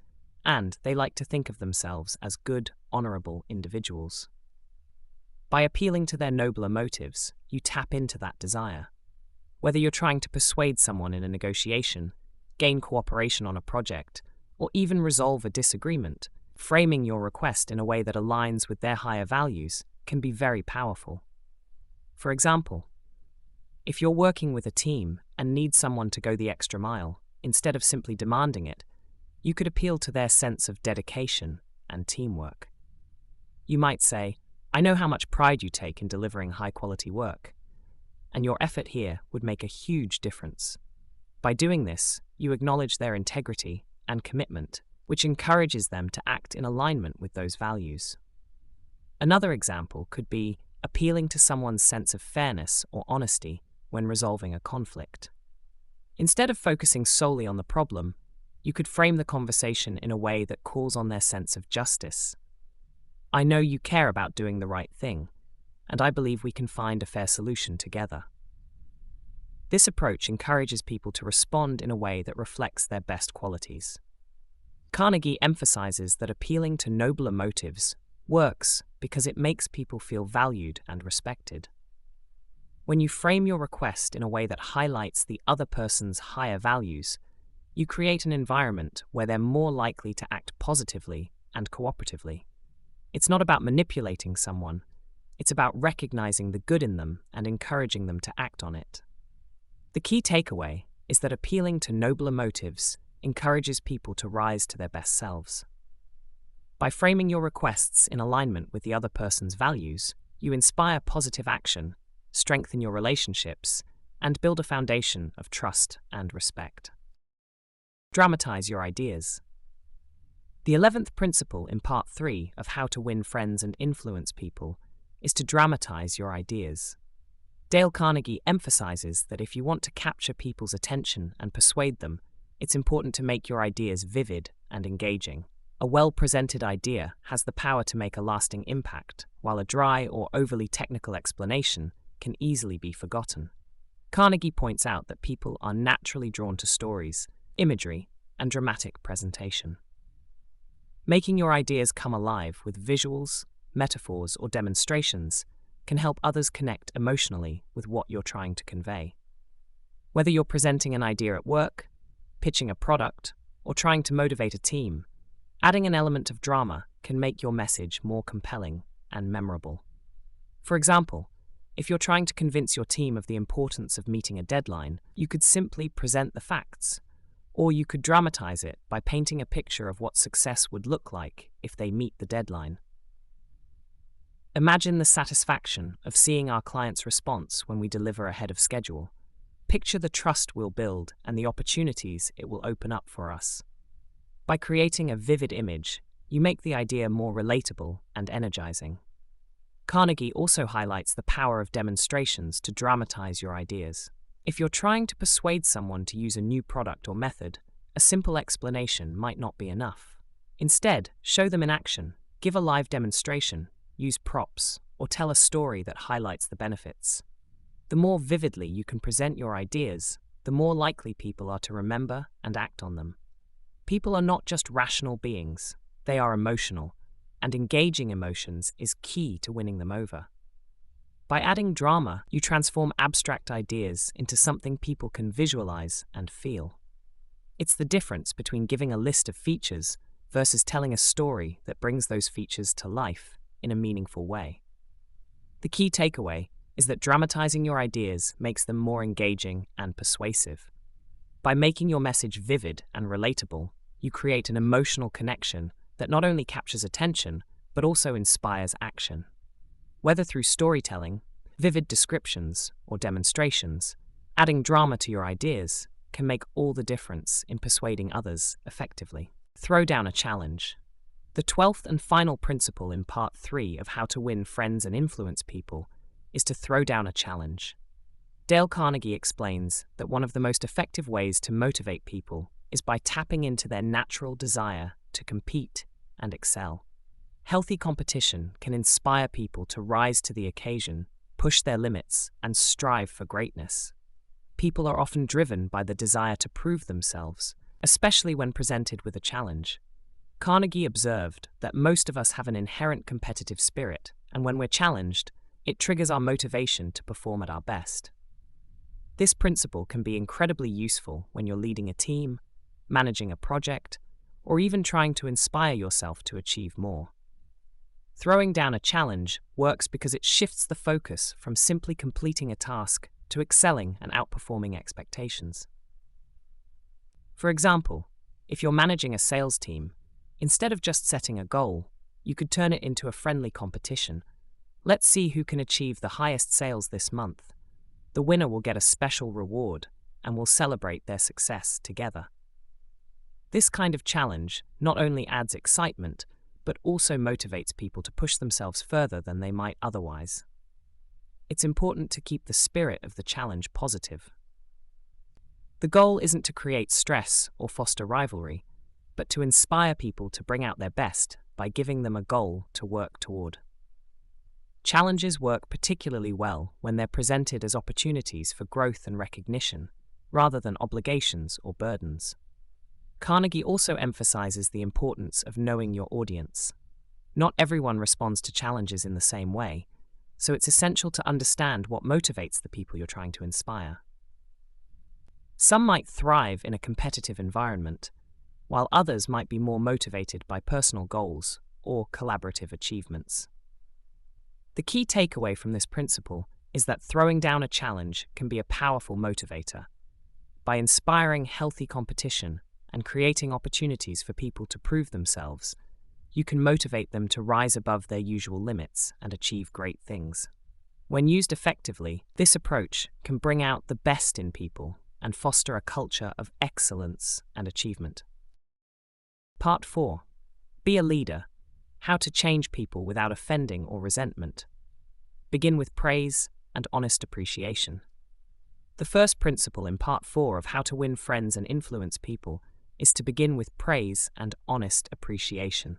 and they like to think of themselves as good, honorable individuals. By appealing to their nobler motives, you tap into that desire. Whether you're trying to persuade someone in a negotiation, gain cooperation on a project, or even resolve a disagreement, framing your request in a way that aligns with their higher values can be very powerful. For example, if you're working with a team and need someone to go the extra mile, instead of simply demanding it, you could appeal to their sense of dedication and teamwork. You might say, "I know how much pride you take in delivering high-quality work, and your effort here would make a huge difference." By doing this, you acknowledge their integrity and commitment, which encourages them to act in alignment with those values. Another example could be appealing to someone's sense of fairness or honesty when resolving a conflict. Instead of focusing solely on the problem, you could frame the conversation in a way that calls on their sense of justice. "I know you care about doing the right thing, and I believe we can find a fair solution together." This approach encourages people to respond in a way that reflects their best qualities. Carnegie emphasizes that appealing to nobler motives works because it makes people feel valued and respected. When you frame your request in a way that highlights the other person's higher values, you create an environment where they're more likely to act positively and cooperatively. It's not about manipulating someone, it's about recognizing the good in them and encouraging them to act on it. The key takeaway is that appealing to nobler motives encourages people to rise to their best selves. By framing your requests in alignment with the other person's values, you inspire positive action, strengthen your relationships, and build a foundation of trust and respect. Dramatize your ideas. The 11th principle in Part 3 of How to Win Friends and Influence People is to dramatize your ideas. Dale Carnegie emphasizes that if you want to capture people's attention and persuade them, it's important to make your ideas vivid and engaging. A well-presented idea has the power to make a lasting impact, while a dry or overly technical explanation can easily be forgotten. Carnegie points out that people are naturally drawn to stories, imagery, and dramatic presentation. Making your ideas come alive with visuals, metaphors, or demonstrations can help others connect emotionally with what you're trying to convey. Whether you're presenting an idea at work, pitching a product, or trying to motivate a team, adding an element of drama can make your message more compelling and memorable. For example, if you're trying to convince your team of the importance of meeting a deadline, you could simply present the facts, or you could dramatize it by painting a picture of what success would look like if they meet the deadline. Imagine the satisfaction of seeing our client's response when we deliver ahead of schedule. Picture the trust we'll build and the opportunities it will open up for us. By creating a vivid image, you make the idea more relatable and energizing. Carnegie also highlights the power of demonstrations to dramatize your ideas. If you're trying to persuade someone to use a new product or method, a simple explanation might not be enough. Instead, show them in action, give a live demonstration, use props, or tell a story that highlights the benefits. The more vividly you can present your ideas, the more likely people are to remember and act on them. People are not just rational beings, they are emotional, and engaging emotions is key to winning them over. By adding drama, you transform abstract ideas into something people can visualize and feel. It's the difference between giving a list of features versus telling a story that brings those features to life in a meaningful way. The key takeaway is that dramatizing your ideas makes them more engaging and persuasive. By making your message vivid and relatable, you create an emotional connection that not only captures attention, but also inspires action. Whether through storytelling, vivid descriptions, or demonstrations, adding drama to your ideas can make all the difference in persuading others effectively. Throw down a challenge. The 12th and final principle in Part 3 of How to Win Friends and Influence People is to throw down a challenge. Dale Carnegie explains that one of the most effective ways to motivate people is by tapping into their natural desire to compete and excel. Healthy competition can inspire people to rise to the occasion, push their limits, and strive for greatness. People are often driven by the desire to prove themselves, especially when presented with a challenge. Carnegie observed that most of us have an inherent competitive spirit, and when we're challenged, it triggers our motivation to perform at our best. This principle can be incredibly useful when you're leading a team, managing a project, or even trying to inspire yourself to achieve more. Throwing down a challenge works because it shifts the focus from simply completing a task to excelling and outperforming expectations. For example, if you're managing a sales team, instead of just setting a goal, you could turn it into a friendly competition. Let's see who can achieve the highest sales this month. The winner will get a special reward, and will celebrate their success together. This kind of challenge not only adds excitement, but also motivates people to push themselves further than they might otherwise. It's important to keep the spirit of the challenge positive. The goal isn't to create stress or foster rivalry, but to inspire people to bring out their best by giving them a goal to work toward. Challenges work particularly well when they're presented as opportunities for growth and recognition, rather than obligations or burdens. Carnegie also emphasizes the importance of knowing your audience. Not everyone responds to challenges in the same way, so it's essential to understand what motivates the people you're trying to inspire. Some might thrive in a competitive environment, while others might be more motivated by personal goals or collaborative achievements. The key takeaway from this principle is that throwing down a challenge can be a powerful motivator. By inspiring healthy competition and creating opportunities for people to prove themselves, you can motivate them to rise above their usual limits and achieve great things. When used effectively, this approach can bring out the best in people and foster a culture of excellence and achievement. Part 4. Be a leader. How to change people without offending or resentment. Begin with praise and honest appreciation. The first principle in Part 4 of How to Win Friends and Influence People is to begin with praise and honest appreciation.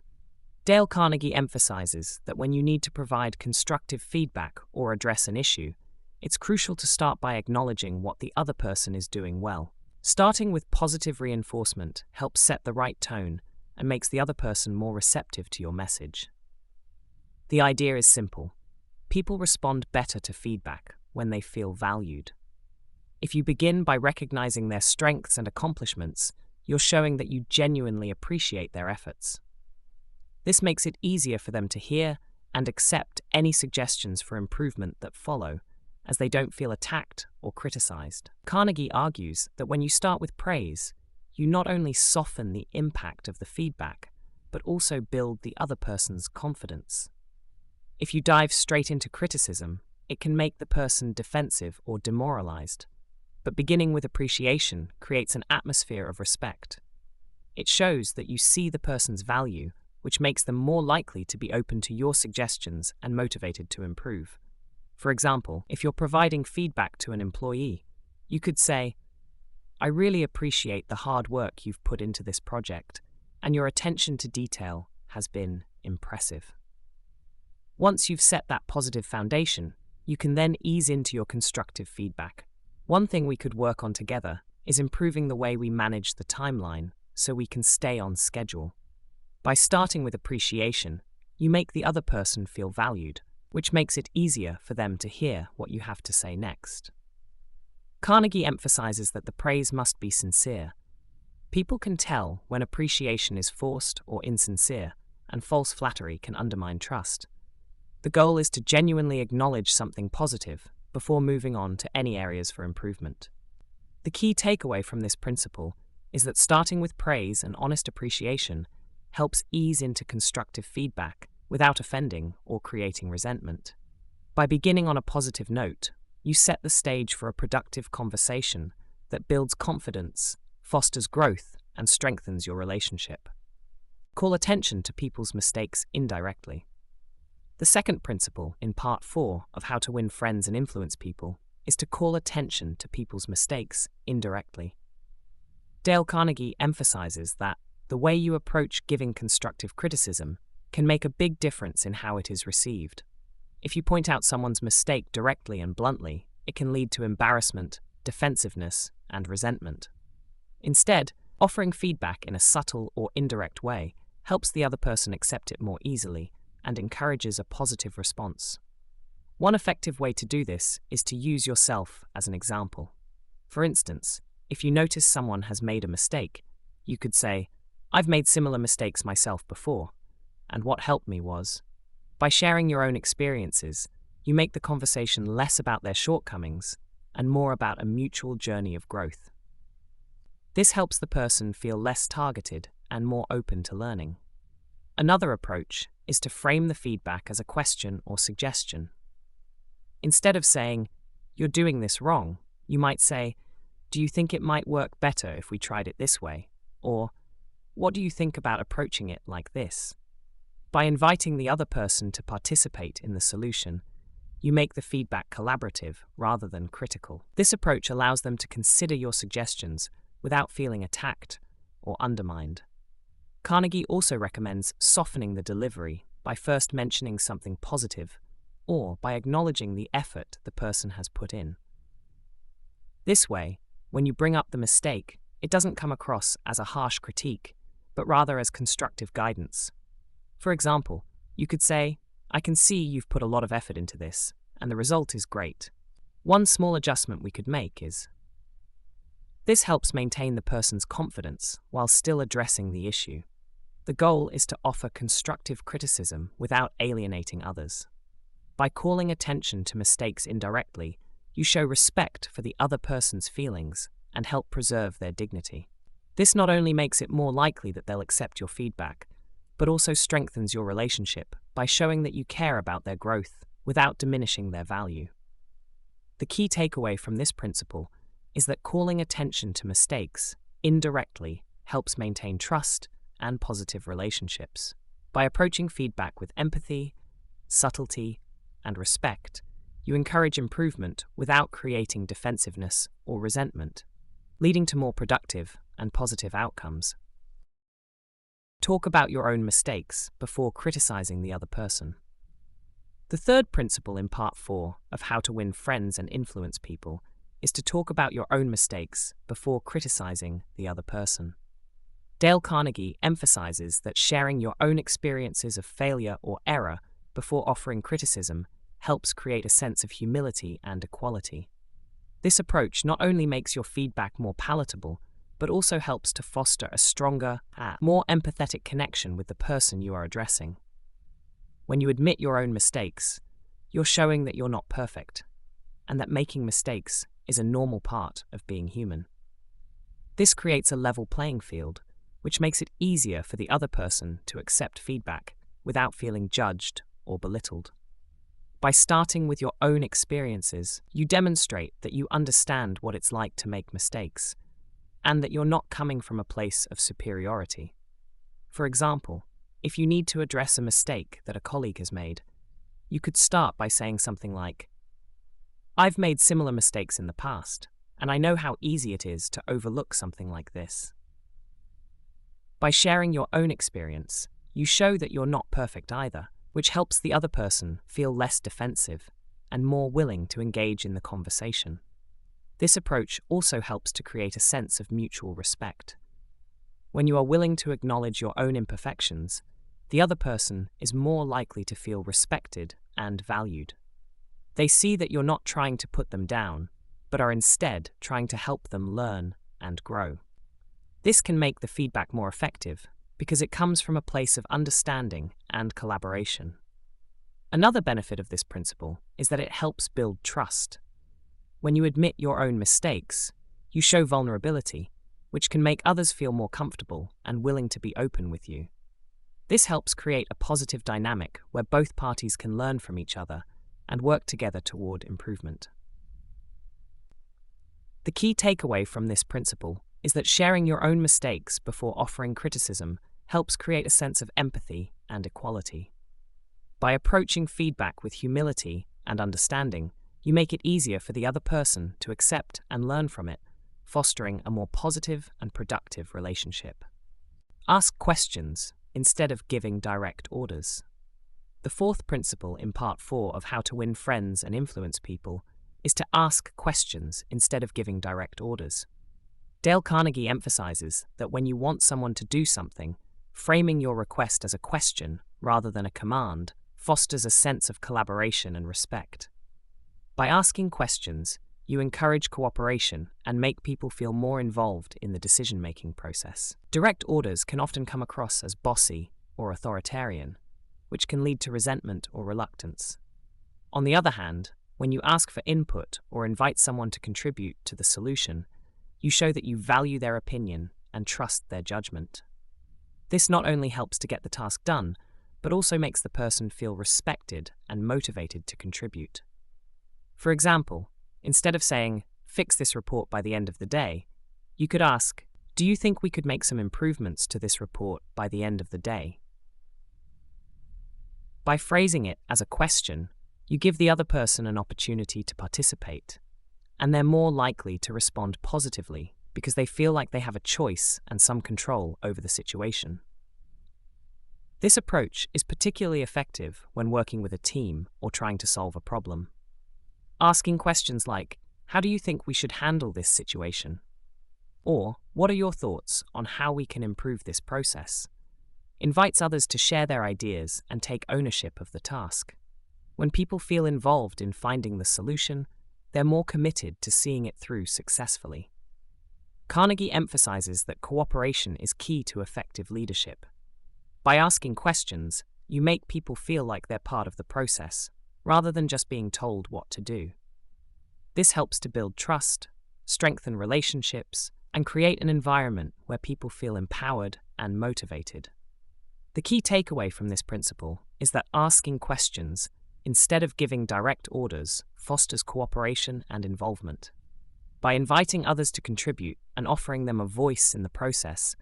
Dale Carnegie emphasizes that when you need to provide constructive feedback or address an issue, it's crucial to start by acknowledging what the other person is doing well. Starting with positive reinforcement helps set the right tone and makes the other person more receptive to your message. The idea is simple. People respond better to feedback when they feel valued. If you begin by recognizing their strengths and accomplishments, you're showing that you genuinely appreciate their efforts. This makes it easier for them to hear and accept any suggestions for improvement that follow, as they don't feel attacked or criticized. Carnegie argues that when you start with praise, you not only soften the impact of the feedback, but also build the other person's confidence. If you dive straight into criticism, it can make the person defensive or demoralized. But beginning with appreciation creates an atmosphere of respect. It shows that you see the person's value, which makes them more likely to be open to your suggestions and motivated to improve. For example, if you're providing feedback to an employee, you could say, "I really appreciate the hard work you've put into this project, and your attention to detail has been impressive." Once you've set that positive foundation, you can then ease into your constructive feedback. One thing we could work on together is improving the way we manage the timeline so we can stay on schedule. By starting with appreciation, you make the other person feel valued, which makes it easier for them to hear what you have to say next. Carnegie emphasizes that the praise must be sincere. People can tell when appreciation is forced or insincere, and false flattery can undermine trust. The goal is to genuinely acknowledge something positive before moving on to any areas for improvement. The key takeaway from this principle is that starting with praise and honest appreciation helps ease into constructive feedback without offending or creating resentment. By beginning on a positive note, you set the stage for a productive conversation that builds confidence, fosters growth, and strengthens your relationship. Call attention to people's mistakes indirectly. The second principle in Part 4 of How to Win Friends and Influence People is to call attention to people's mistakes indirectly. Dale Carnegie emphasizes that the way you approach giving constructive criticism can make a big difference in how it is received. If you point out someone's mistake directly and bluntly, it can lead to embarrassment, defensiveness, and resentment. Instead, offering feedback in a subtle or indirect way helps the other person accept it more easily and encourages a positive response. One effective way to do this is to use yourself as an example. For instance, if you notice someone has made a mistake, you could say, I've made similar mistakes myself before, and what helped me was, by sharing your own experiences, you make the conversation less about their shortcomings and more about a mutual journey of growth. This helps the person feel less targeted and more open to learning. Another approach is to frame the feedback as a question or suggestion. Instead of saying, "You're doing this wrong," you might say, "Do you think it might work better if we tried it this way?" Or, "What do you think about approaching it like this?" By inviting the other person to participate in the solution, you make the feedback collaborative rather than critical. This approach allows them to consider your suggestions without feeling attacked or undermined. Carnegie also recommends softening the delivery by first mentioning something positive or by acknowledging the effort the person has put in. This way, when you bring up the mistake, it doesn't come across as a harsh critique, but rather as constructive guidance. For example, you could say, "I can see you've put a lot of effort into this, and the result is great. One small adjustment we could make is..." This helps maintain the person's confidence while still addressing the issue. The goal is to offer constructive criticism without alienating others. By calling attention to mistakes indirectly, you show respect for the other person's feelings and help preserve their dignity. This not only makes it more likely that they'll accept your feedback, but also strengthens your relationship by showing that you care about their growth without diminishing their value. The key takeaway from this principle is that calling attention to mistakes indirectly helps maintain trust and positive relationships. By approaching feedback with empathy, subtlety, and respect, you encourage improvement without creating defensiveness or resentment, leading to more productive and positive outcomes. Talk about your own mistakes before criticizing the other person. The third principle in Part 4 of How to Win Friends and Influence People is to talk about your own mistakes before criticizing the other person. Dale Carnegie emphasizes that sharing your own experiences of failure or error before offering criticism helps create a sense of humility and equality. This approach not only makes your feedback more palatable, but also helps to foster a stronger, more empathetic connection with the person you are addressing. When you admit your own mistakes, you're showing that you're not perfect, and that making mistakes is a normal part of being human. This creates a level playing field, which makes it easier for the other person to accept feedback without feeling judged or belittled. By starting with your own experiences, you demonstrate that you understand what it's like to make mistakes, and that you're not coming from a place of superiority. For example, if you need to address a mistake that a colleague has made, you could start by saying something like, "I've made similar mistakes in the past, and I know how easy it is to overlook something like this." By sharing your own experience, you show that you're not perfect either, which helps the other person feel less defensive and more willing to engage in the conversation. This approach also helps to create a sense of mutual respect. When you are willing to acknowledge your own imperfections, the other person is more likely to feel respected and valued. They see that you're not trying to put them down, but are instead trying to help them learn and grow. This can make the feedback more effective because it comes from a place of understanding and collaboration. Another benefit of this principle is that it helps build trust. When you admit your own mistakes, you show vulnerability, which can make others feel more comfortable and willing to be open with you. This helps create a positive dynamic where both parties can learn from each other and work together toward improvement. The key takeaway from this principle is that sharing your own mistakes before offering criticism helps create a sense of empathy and equality. By approaching feedback with humility and understanding, you make it easier for the other person to accept and learn from it, fostering a more positive and productive relationship. Ask questions instead of giving direct orders. The fourth principle in Part 4 of How to Win Friends and Influence People is to ask questions instead of giving direct orders. Dale Carnegie emphasizes that when you want someone to do something, framing your request as a question rather than a command fosters a sense of collaboration and respect. By asking questions, you encourage cooperation and make people feel more involved in the decision-making process. Direct orders can often come across as bossy or authoritarian, which can lead to resentment or reluctance. On the other hand, when you ask for input or invite someone to contribute to the solution, you show that you value their opinion and trust their judgment. This not only helps to get the task done, but also makes the person feel respected and motivated to contribute. For example, instead of saying, "Fix this report by the end of the day," you could ask, "Do you think we could make some improvements to this report by the end of the day?" By phrasing it as a question, you give the other person an opportunity to participate, and they're more likely to respond positively because they feel like they have a choice and some control over the situation. This approach is particularly effective when working with a team or trying to solve a problem. Asking questions like, "How do you think we should handle this situation?" Or, "What are your thoughts on how we can improve this process?" invites others to share their ideas and take ownership of the task. When people feel involved in finding the solution, they're more committed to seeing it through successfully. Carnegie emphasizes that cooperation is key to effective leadership. By asking questions, you make people feel like they're part of the process, rather than just being told what to do. This helps to build trust, strengthen relationships, and create an environment where people feel empowered and motivated. The key takeaway from this principle is that asking questions, instead of giving direct orders, fosters cooperation and involvement. By inviting others to contribute and offering them a voice in the process,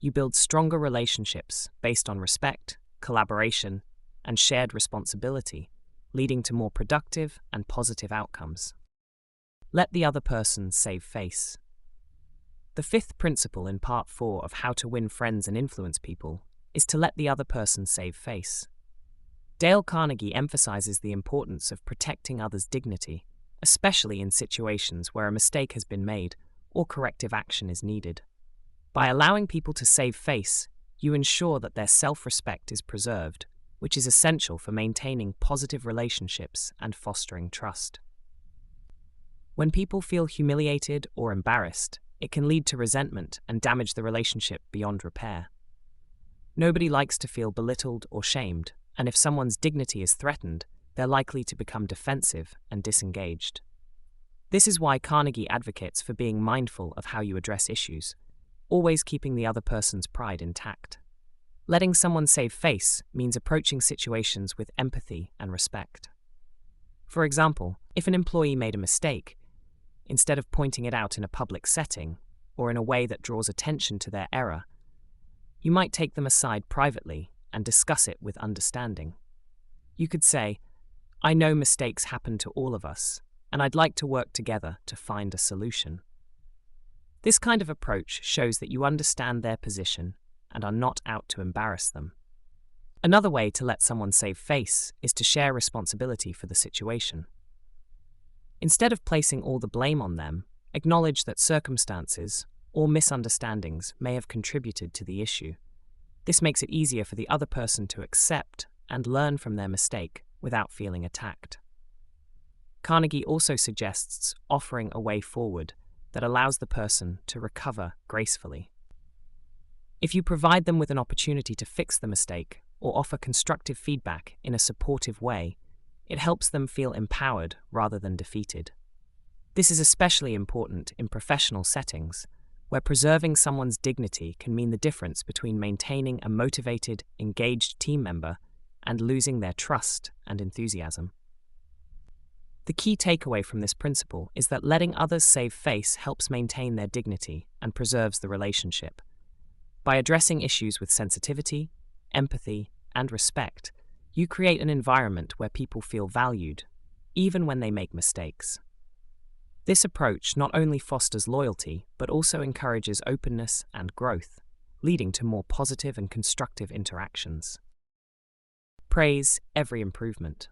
you build stronger relationships based on respect, collaboration, and shared responsibility, leading to more productive and positive outcomes. Let the other person save face. The fifth principle in Part 4 of How to Win Friends and Influence People is to let the other person save face. Dale Carnegie emphasizes the importance of protecting others' dignity, especially in situations where a mistake has been made or corrective action is needed. By allowing people to save face, you ensure that their self-respect is preserved, which is essential for maintaining positive relationships and fostering trust. When people feel humiliated or embarrassed, it can lead to resentment and damage the relationship beyond repair. Nobody likes to feel belittled or shamed, and if someone's dignity is threatened, they're likely to become defensive and disengaged. This is why Carnegie advocates for being mindful of how you address issues, always keeping the other person's pride intact. Letting someone save face means approaching situations with empathy and respect. For example, if an employee made a mistake, instead of pointing it out in a public setting or in a way that draws attention to their error, you might take them aside privately and discuss it with understanding. You could say, "I know mistakes happen to all of us, and I'd like to work together to find a solution." This kind of approach shows that you understand their position and are not out to embarrass them. Another way to let someone save face is to share responsibility for the situation. Instead of placing all the blame on them, acknowledge that circumstances or misunderstandings may have contributed to the issue. This makes it easier for the other person to accept and learn from their mistake without feeling attacked. Carnegie also suggests offering a way forward that allows the person to recover gracefully. If you provide them with an opportunity to fix the mistake or offer constructive feedback in a supportive way, it helps them feel empowered rather than defeated. This is especially important in professional settings, where preserving someone's dignity can mean the difference between maintaining a motivated, engaged team member and losing their trust and enthusiasm. The key takeaway from this principle is that letting others save face helps maintain their dignity and preserves the relationship. By addressing issues with sensitivity, empathy, and respect, you create an environment where people feel valued, even when they make mistakes. This approach not only fosters loyalty, but also encourages openness and growth, leading to more positive and constructive interactions. Praise every improvement.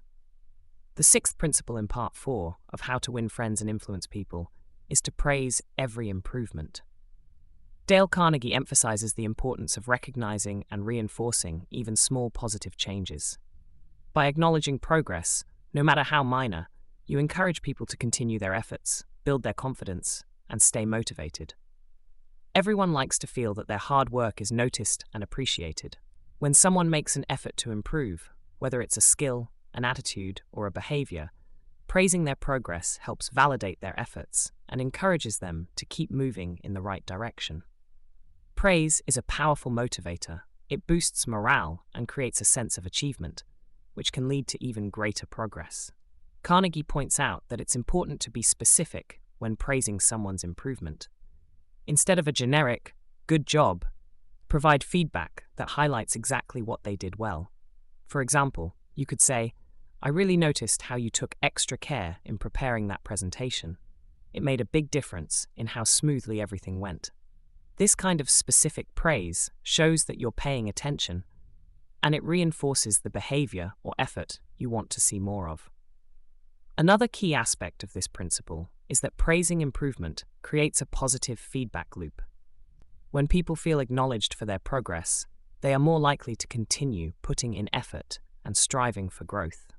The sixth principle in Part 4 of How to Win Friends and Influence People is to praise every improvement. Dale Carnegie emphasizes the importance of recognizing and reinforcing even small positive changes. By acknowledging progress, no matter how minor, you encourage people to continue their efforts, build their confidence, and stay motivated. Everyone likes to feel that their hard work is noticed and appreciated. When someone makes an effort to improve, whether it's a skill, an attitude, or a behavior, praising their progress helps validate their efforts and encourages them to keep moving in the right direction. Praise is a powerful motivator. It boosts morale and creates a sense of achievement, which can lead to even greater progress. Carnegie points out that it's important to be specific when praising someone's improvement. Instead of a generic, "good job," provide feedback that highlights exactly what they did well. For example, you could say, "I really noticed how you took extra care in preparing that presentation. It made a big difference in how smoothly everything went." This kind of specific praise shows that you're paying attention, and it reinforces the behavior or effort you want to see more of. Another key aspect of this principle is that praising improvement creates a positive feedback loop. When people feel acknowledged for their progress, they are more likely to continue putting in effort and striving for growth.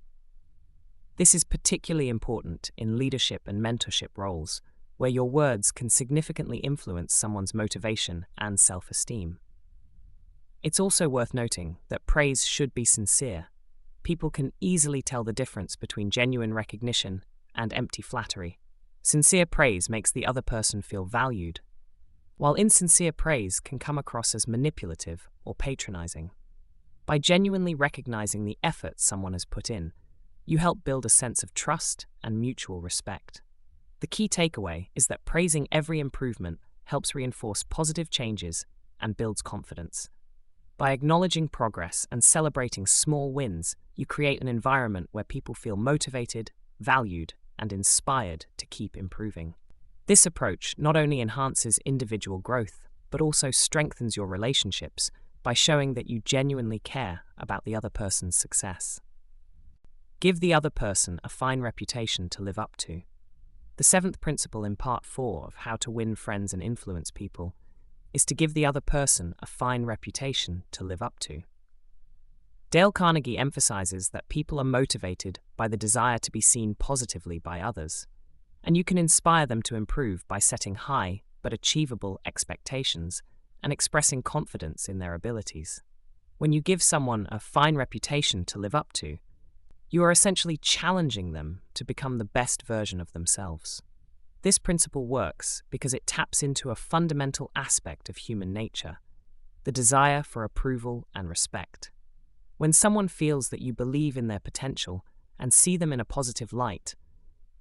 This is particularly important in leadership and mentorship roles, where your words can significantly influence someone's motivation and self-esteem. It's also worth noting that praise should be sincere. People can easily tell the difference between genuine recognition and empty flattery. Sincere praise makes the other person feel valued, while insincere praise can come across as manipulative or patronizing. By genuinely recognizing the effort someone has put in, you help build a sense of trust and mutual respect. The key takeaway is that praising every improvement helps reinforce positive changes and builds confidence. By acknowledging progress and celebrating small wins, you create an environment where people feel motivated, valued, and inspired to keep improving. This approach not only enhances individual growth, but also strengthens your relationships by showing that you genuinely care about the other person's success. Give the other person a fine reputation to live up to. The seventh principle in part 4 of How to Win Friends and Influence People is to give the other person a fine reputation to live up to. Dale Carnegie emphasizes that people are motivated by the desire to be seen positively by others, and you can inspire them to improve by setting high but achievable expectations and expressing confidence in their abilities. When you give someone a fine reputation to live up to, you are essentially challenging them to become the best version of themselves. This principle works because it taps into a fundamental aspect of human nature, the desire for approval and respect. When someone feels that you believe in their potential and see them in a positive light,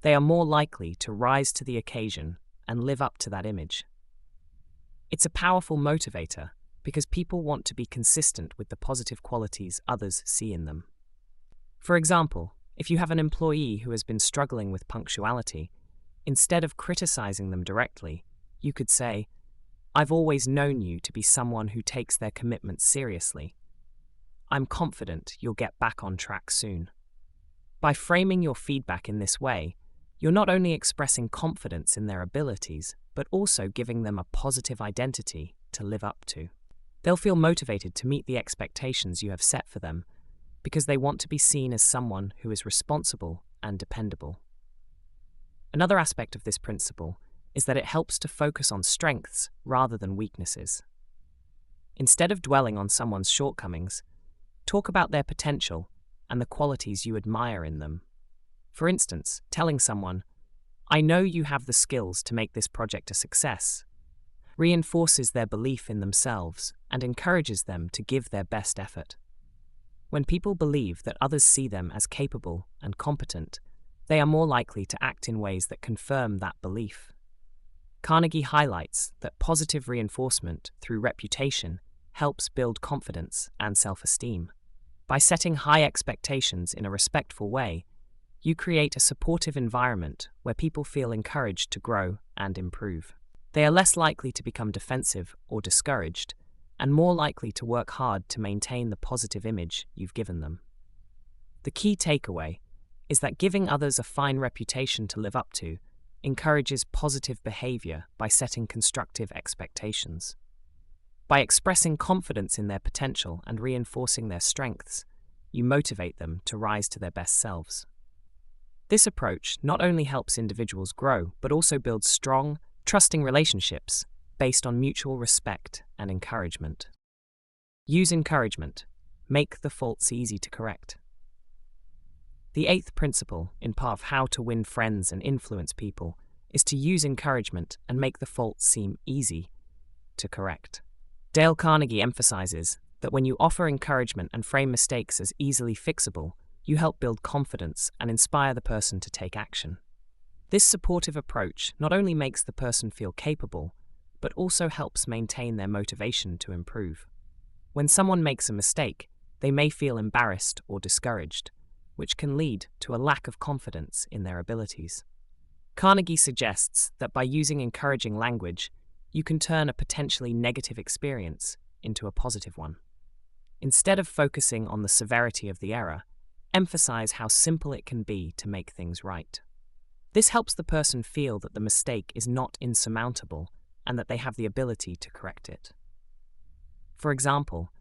they are more likely to rise to the occasion and live up to that image. It's a powerful motivator because people want to be consistent with the positive qualities others see in them. For example, if you have an employee who has been struggling with punctuality, instead of criticizing them directly, you could say, "I've always known you to be someone who takes their commitments seriously. I'm confident you'll get back on track soon." By framing your feedback in this way, you're not only expressing confidence in their abilities, but also giving them a positive identity to live up to. They'll feel motivated to meet the expectations you have set for them because they want to be seen as someone who is responsible and dependable. Another aspect of this principle is that it helps to focus on strengths rather than weaknesses. Instead of dwelling on someone's shortcomings, talk about their potential and the qualities you admire in them. For instance, telling someone, "I know you have the skills to make this project a success," reinforces their belief in themselves and encourages them to give their best effort. When people believe that others see them as capable and competent, they are more likely to act in ways that confirm that belief. Carnegie highlights that positive reinforcement through reputation helps build confidence and self-esteem. By setting high expectations in a respectful way, you create a supportive environment where people feel encouraged to grow and improve. They are less likely to become defensive or discouraged, and more likely to work hard to maintain the positive image you've given them. The key takeaway is that giving others a fine reputation to live up to encourages positive behavior by setting constructive expectations. By expressing confidence in their potential and reinforcing their strengths, you motivate them to rise to their best selves. This approach not only helps individuals grow, but also builds strong, trusting relationships based on mutual respect and encouragement. Use encouragement. Make the faults easy to correct. The eighth principle in part of how to win friends and influence people is to use encouragement and make the faults seem easy to correct. Dale Carnegie emphasizes that when you offer encouragement and frame mistakes as easily fixable, you help build confidence and inspire the person to take action. This supportive approach not only makes the person feel capable, but also helps maintain their motivation to improve. When someone makes a mistake, they may feel embarrassed or discouraged, which can lead to a lack of confidence in their abilities. Carnegie suggests that by using encouraging language, you can turn a potentially negative experience into a positive one. Instead of focusing on the severity of the error, emphasize how simple it can be to make things right. This helps the person feel that the mistake is not insurmountable and that they have the ability to correct it. For example,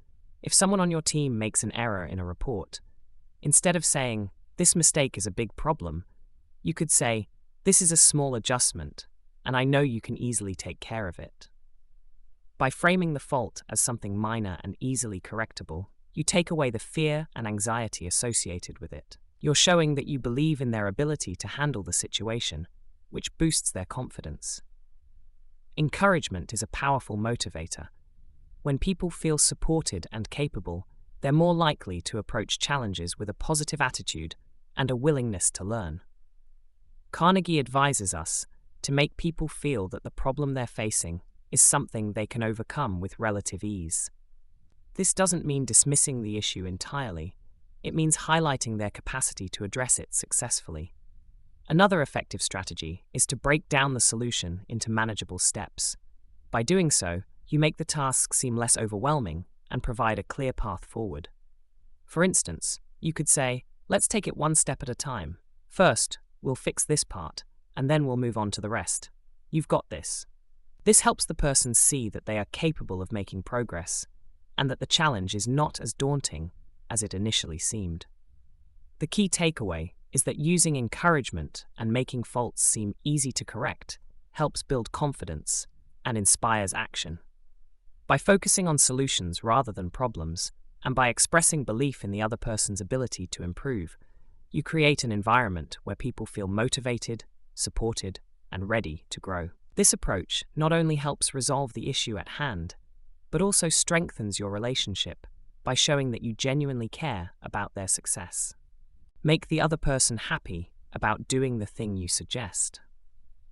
if someone on your team makes an error in a report, instead of saying, "This mistake is a big problem," you could say, "This is a small adjustment, and I know you can easily take care of it." By framing the fault as something minor and easily correctable, you take away the fear and anxiety associated with it. You're showing that you believe in their ability to handle the situation, which boosts their confidence. Encouragement is a powerful motivator. When people feel supported and capable, they're more likely to approach challenges with a positive attitude and a willingness to learn. Carnegie advises us to make people feel that the problem they're facing is something they can overcome with relative ease. This doesn't mean dismissing the issue entirely. It means highlighting their capacity to address it successfully. Another effective strategy is to break down the solution into manageable steps. By doing so, you make the task seem less overwhelming and provide a clear path forward. For instance, you could say, "Let's take it one step at a time. First, we'll fix this part, and then we'll move on to the rest. You've got this." This helps the person see that they are capable of making progress, and that the challenge is not as daunting as it initially seemed. The key takeaway is that using encouragement and making faults seem easy to correct helps build confidence and inspires action. By focusing on solutions rather than problems, and by expressing belief in the other person's ability to improve, you create an environment where people feel motivated, supported, and ready to grow. This approach not only helps resolve the issue at hand, but also strengthens your relationship by showing that you genuinely care about their success. Make the other person happy about doing the thing you suggest.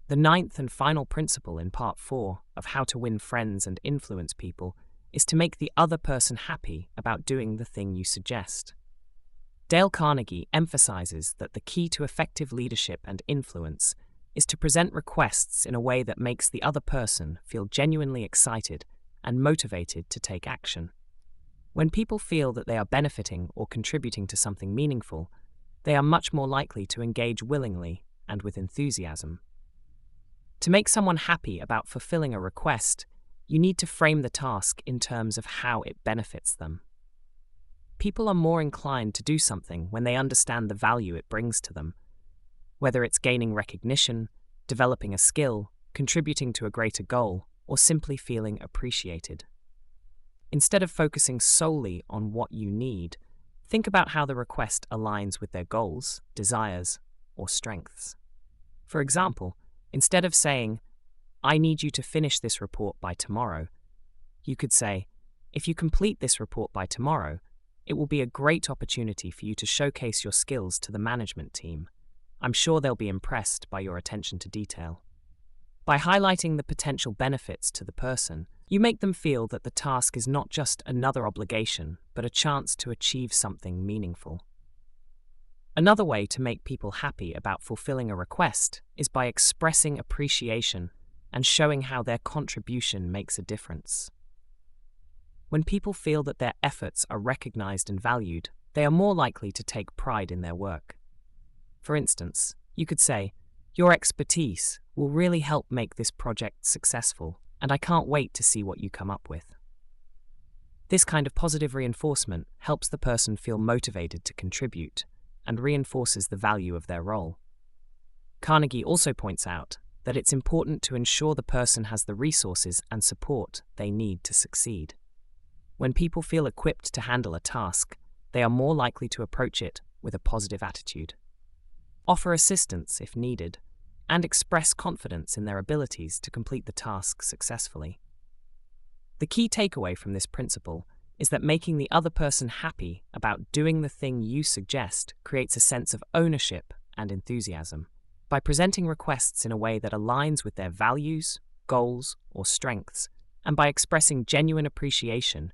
The ninth and final principle in part 4 of how to win friends and influence people is to make the other person happy about doing the thing you suggest. Dale Carnegie emphasizes that the key to effective leadership and influence is to present requests in a way that makes the other person feel genuinely excited and motivated to take action. When people feel that they are benefiting or contributing to something meaningful, they are much more likely to engage willingly and with enthusiasm. To make someone happy about fulfilling a request, you need to frame the task in terms of how it benefits them. People are more inclined to do something when they understand the value it brings to them, whether it's gaining recognition, developing a skill, contributing to a greater goal, or simply feeling appreciated. Instead of focusing solely on what you need, think about how the request aligns with their goals, desires, or strengths. For example, instead of saying, "I need you to finish this report by tomorrow," you could say, "If you complete this report by tomorrow, it will be a great opportunity for you to showcase your skills to the management team. I'm sure they'll be impressed by your attention to detail." By highlighting the potential benefits to the person, you make them feel that the task is not just another obligation, but a chance to achieve something meaningful. Another way to make people happy about fulfilling a request is by expressing appreciation and showing how their contribution makes a difference. When people feel that their efforts are recognized and valued, they are more likely to take pride in their work. For instance, you could say, "Your expertise will really help make this project successful, and I can't wait to see what you come up with." This kind of positive reinforcement helps the person feel motivated to contribute and reinforces the value of their role. Carnegie also points out that it's important to ensure the person has the resources and support they need to succeed. When people feel equipped to handle a task, they are more likely to approach it with a positive attitude. Offer assistance if needed, and express confidence in their abilities to complete the task successfully. The key takeaway from this principle is that making the other person happy about doing the thing you suggest creates a sense of ownership and enthusiasm. By presenting requests in a way that aligns with their values, goals, or strengths, and by expressing genuine appreciation,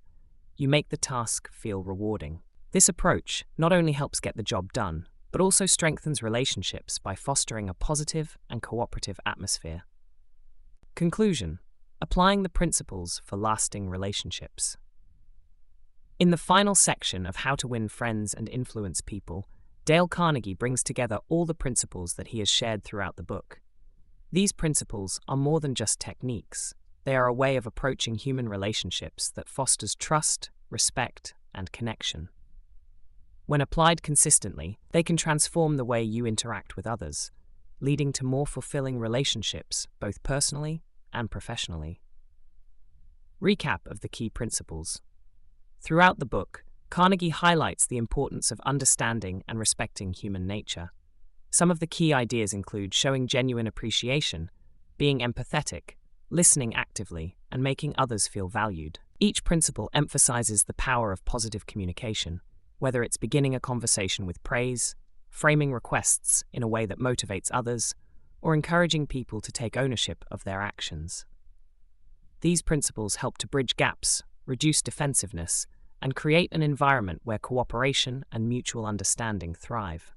you make the task feel rewarding. This approach not only helps get the job done, but also strengthens relationships by fostering a positive and cooperative atmosphere. Conclusion: applying the principles for lasting relationships. In the final section of How to Win Friends and Influence People, Dale Carnegie brings together all the principles that he has shared throughout the book. These principles are more than just techniques. They are a way of approaching human relationships that fosters trust, respect, and connection. When applied consistently, they can transform the way you interact with others, leading to more fulfilling relationships both personally and professionally. Recap of the key principles. Throughout the book, Carnegie highlights the importance of understanding and respecting human nature. Some of the key ideas include showing genuine appreciation, being empathetic, listening actively, and making others feel valued. Each principle emphasizes the power of positive communication, whether it's beginning a conversation with praise, framing requests in a way that motivates others, or encouraging people to take ownership of their actions. These principles help to bridge gaps, reduce defensiveness, and create an environment where cooperation and mutual understanding thrive.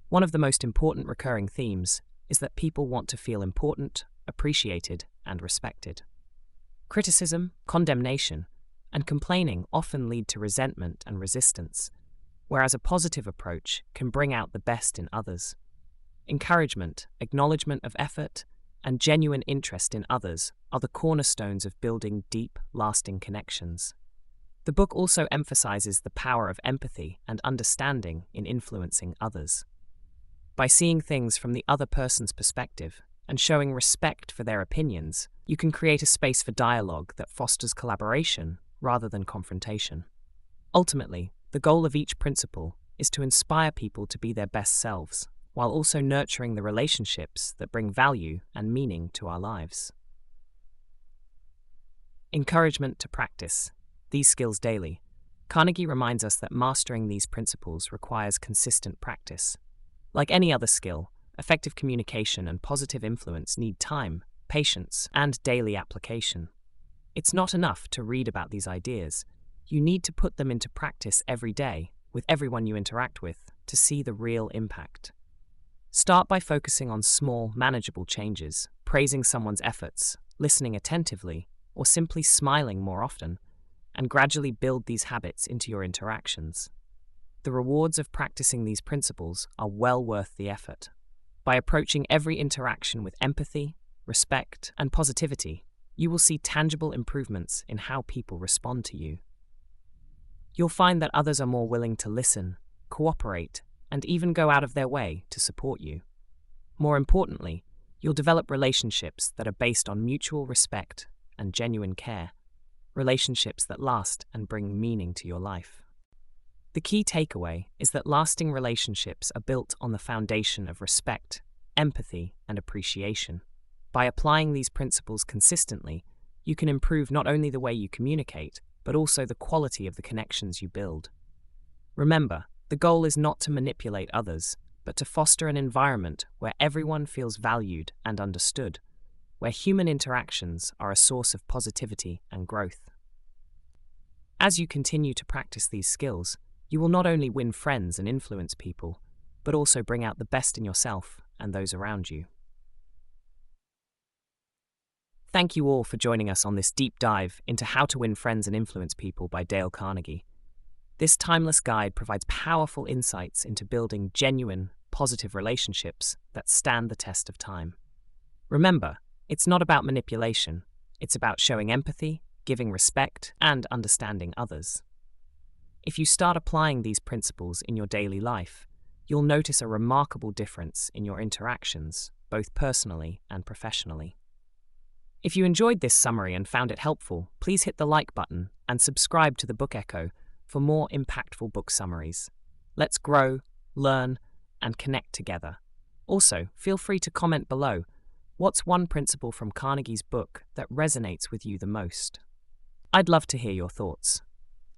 One of the most important recurring themes is that people want to feel important, appreciated, and respected. Criticism, condemnation, and complaining often lead to resentment and resistance, whereas a positive approach can bring out the best in others. Encouragement, acknowledgement of effort, and genuine interest in others are the cornerstones of building deep, lasting connections. The book also emphasizes the power of empathy and understanding in influencing others. By seeing things from the other person's perspective and showing respect for their opinions, you can create a space for dialogue that fosters collaboration rather than confrontation. Ultimately, the goal of each principle is to inspire people to be their best selves, while also nurturing the relationships that bring value and meaning to our lives. Encouragement to practice these skills daily. Carnegie reminds us that mastering these principles requires consistent practice. Like any other skill, effective communication and positive influence need time, patience, and daily application. It's not enough to read about these ideas. You need to put them into practice every day, with everyone you interact with, to see the real impact. Start by focusing on small, manageable changes, praising someone's efforts, listening attentively, or simply smiling more often, and gradually build these habits into your interactions. The rewards of practicing these principles are well worth the effort. By approaching every interaction with empathy, respect, and positivity, you will see tangible improvements in how people respond to you. You'll find that others are more willing to listen, cooperate, and even go out of their way to support you. More importantly, you'll develop relationships that are based on mutual respect and genuine care, relationships that last and bring meaning to your life. The key takeaway is that lasting relationships are built on the foundation of respect, empathy, and appreciation. By applying these principles consistently, you can improve not only the way you communicate, but also the quality of the connections you build. Remember, the goal is not to manipulate others, but to foster an environment where everyone feels valued and understood, where human interactions are a source of positivity and growth. As you continue to practice these skills, you will not only win friends and influence people, but also bring out the best in yourself and those around you. Thank you all for joining us on this deep dive into How to Win Friends and Influence People by Dale Carnegie. This timeless guide provides powerful insights into building genuine, positive relationships that stand the test of time. Remember, it's not about manipulation. It's about showing empathy, giving respect, and understanding others. If you start applying these principles in your daily life, you'll notice a remarkable difference in your interactions, both personally and professionally. If you enjoyed this summary and found it helpful, please hit the like button and subscribe to the Book Echo for more impactful book summaries. Let's grow, learn, and connect together. Also, feel free to comment below. What's one principle from Carnegie's book that resonates with you the most? I'd love to hear your thoughts.